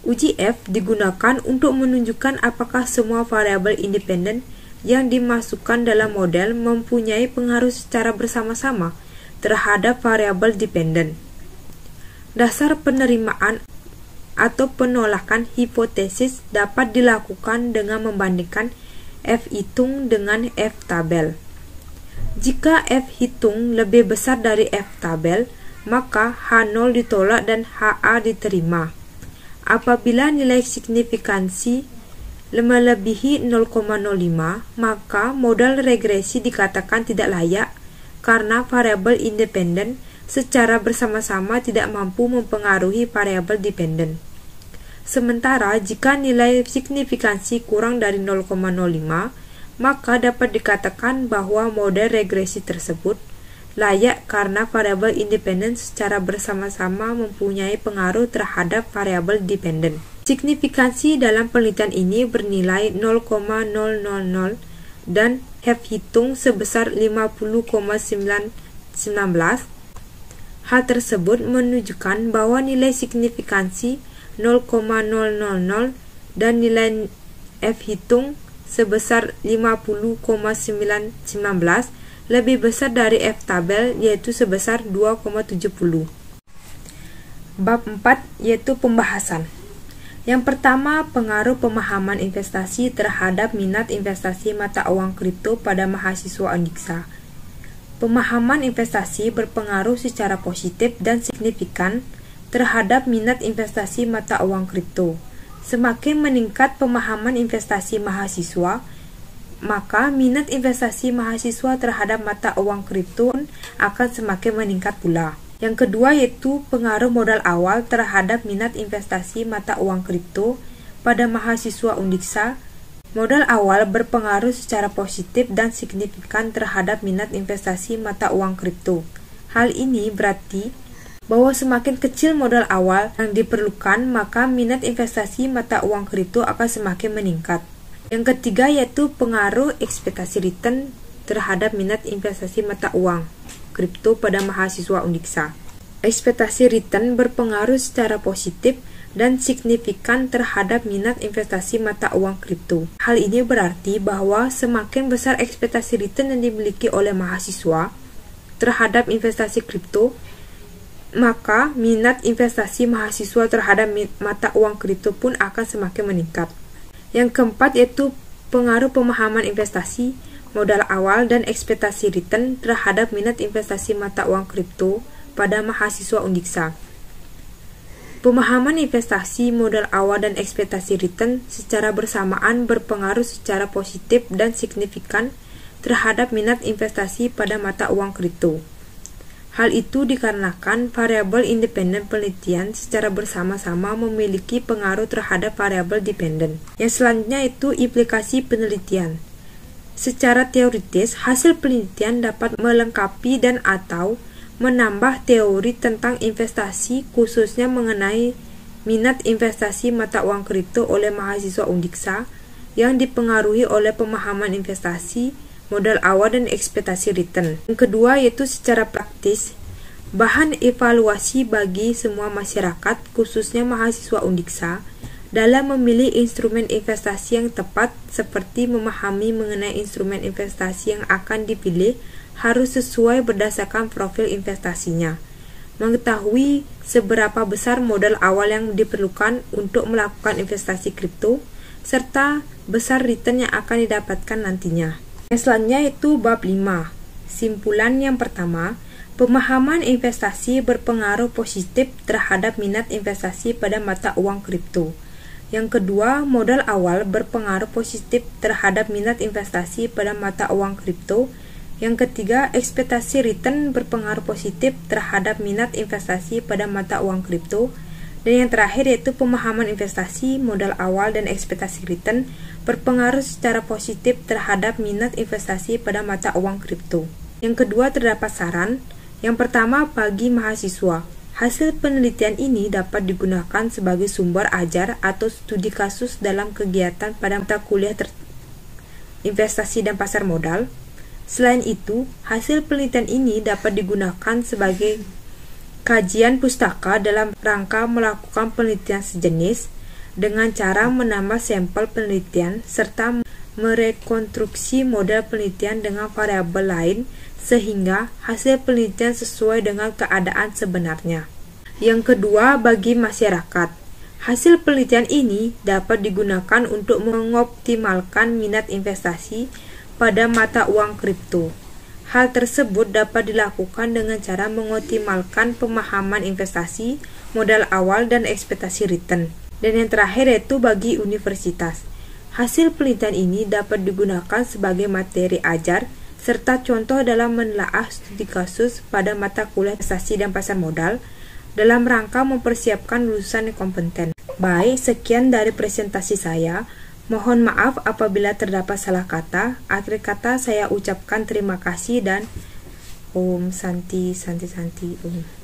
Uji F digunakan untuk menunjukkan apakah semua variabel independen yang dimasukkan dalam model mempunyai pengaruh secara bersama-sama terhadap variabel dependen. Dasar penerimaan atau penolakan hipotesis dapat dilakukan dengan membandingkan F hitung dengan F tabel. Jika F hitung lebih besar dari F tabel, maka H0 ditolak dan HA diterima. Apabila nilai signifikansi melebihi 0,05, maka modal regresi dikatakan tidak layak karena variabel independen secara bersama-sama tidak mampu mempengaruhi variabel dependen. Sementara jika nilai signifikansi kurang dari 0,05, maka dapat dikatakan bahwa model regresi tersebut layak karena variabel independen secara bersama-sama mempunyai pengaruh terhadap variabel dependen. Signifikansi dalam penelitian ini bernilai 0,000 dan F-hitung sebesar 50,919. Hal tersebut menunjukkan bahwa nilai signifikansi 0,000 dan nilai F-hitung sebesar 50,919 lebih besar dari F-tabel, yaitu sebesar 2,70. Bab 4, yaitu pembahasan. Yang pertama, pengaruh pemahaman investasi terhadap minat investasi mata uang kripto pada mahasiswa Undiksa. Pemahaman investasi berpengaruh secara positif dan signifikan terhadap minat investasi mata uang kripto. Semakin meningkat pemahaman investasi mahasiswa, maka minat investasi mahasiswa terhadap mata uang kripto akan semakin meningkat pula. Yang kedua yaitu pengaruh modal awal terhadap minat investasi mata uang kripto pada mahasiswa Undiksa. Modal awal berpengaruh secara positif dan signifikan terhadap minat investasi mata uang kripto. Hal ini berarti bahwa semakin kecil modal awal yang diperlukan, maka minat investasi mata uang kripto akan semakin meningkat. Yang ketiga yaitu pengaruh ekspektasi return terhadap minat investasi mata uang kripto pada mahasiswa Undiksa. Ekspektasi return berpengaruh secara positif dan signifikan terhadap minat investasi mata uang kripto. Hal ini berarti bahwa semakin besar ekspektasi return yang dimiliki oleh mahasiswa terhadap investasi kripto, maka minat investasi mahasiswa terhadap mata uang kripto pun akan semakin meningkat. Yang keempat yaitu pengaruh pemahaman investasi, modal awal, dan ekspektasi return terhadap minat investasi mata uang kripto pada mahasiswa Undiksa. Pemahaman investasi, modal awal, dan ekspektasi return secara bersamaan berpengaruh secara positif dan signifikan terhadap minat investasi pada mata uang kripto. Hal itu dikarenakan variabel independen penelitian secara bersama-sama memiliki pengaruh terhadap variabel dependen. Yang selanjutnya itu implikasi penelitian. Secara teoritis, hasil penelitian dapat melengkapi dan atau menambah teori tentang investasi, khususnya mengenai minat investasi mata uang kripto oleh mahasiswa Undiksa yang dipengaruhi oleh pemahaman investasi, modal awal, dan ekspektasi return. Yang kedua yaitu secara praktis, bahan evaluasi bagi semua masyarakat, khususnya mahasiswa Undiksa, dalam memilih instrumen investasi yang tepat, seperti memahami mengenai instrumen investasi yang akan dipilih harus sesuai berdasarkan profil investasinya, mengetahui seberapa besar modal awal yang diperlukan untuk melakukan investasi kripto, serta besar return yang akan didapatkan nantinya. Yang selanjutnya itu bab 5. Simpulan yang pertama, pemahaman investasi berpengaruh positif terhadap minat investasi pada mata uang kripto. Yang kedua, modal awal berpengaruh positif terhadap minat investasi pada mata uang kripto. Yang ketiga, ekspektasi return berpengaruh positif terhadap minat investasi pada mata uang kripto. Dan yang terakhir yaitu pemahaman investasi, modal awal, dan ekspektasi return berpengaruh secara positif terhadap minat investasi pada mata uang kripto. Yang kedua, terdapat saran. Yang pertama, bagi mahasiswa, hasil penelitian ini dapat digunakan sebagai sumber ajar atau studi kasus dalam kegiatan pada mata kuliah investasi dan pasar modal. Selain itu, hasil penelitian ini dapat digunakan sebagai kajian pustaka dalam rangka melakukan penelitian sejenis dengan cara menambah sampel penelitian serta merekonstruksi model penelitian dengan variabel lain sehingga hasil penelitian sesuai dengan keadaan sebenarnya. Yang kedua, bagi masyarakat, hasil penelitian ini dapat digunakan untuk mengoptimalkan minat investasi pada mata uang kripto. Hal tersebut dapat dilakukan dengan cara mengoptimalkan pemahaman investasi, modal awal, dan ekspektasi return. Dan yang terakhir yaitu bagi universitas. Hasil penelitian ini dapat digunakan sebagai materi ajar serta contoh dalam menelaah studi kasus pada mata kuliah investasi dan pasar modal dalam rangka mempersiapkan lulusan yang kompeten. Baik, sekian dari presentasi saya. Mohon maaf apabila terdapat salah kata. Akhir kata saya ucapkan terima kasih dan Om Santi Santi Santi Om.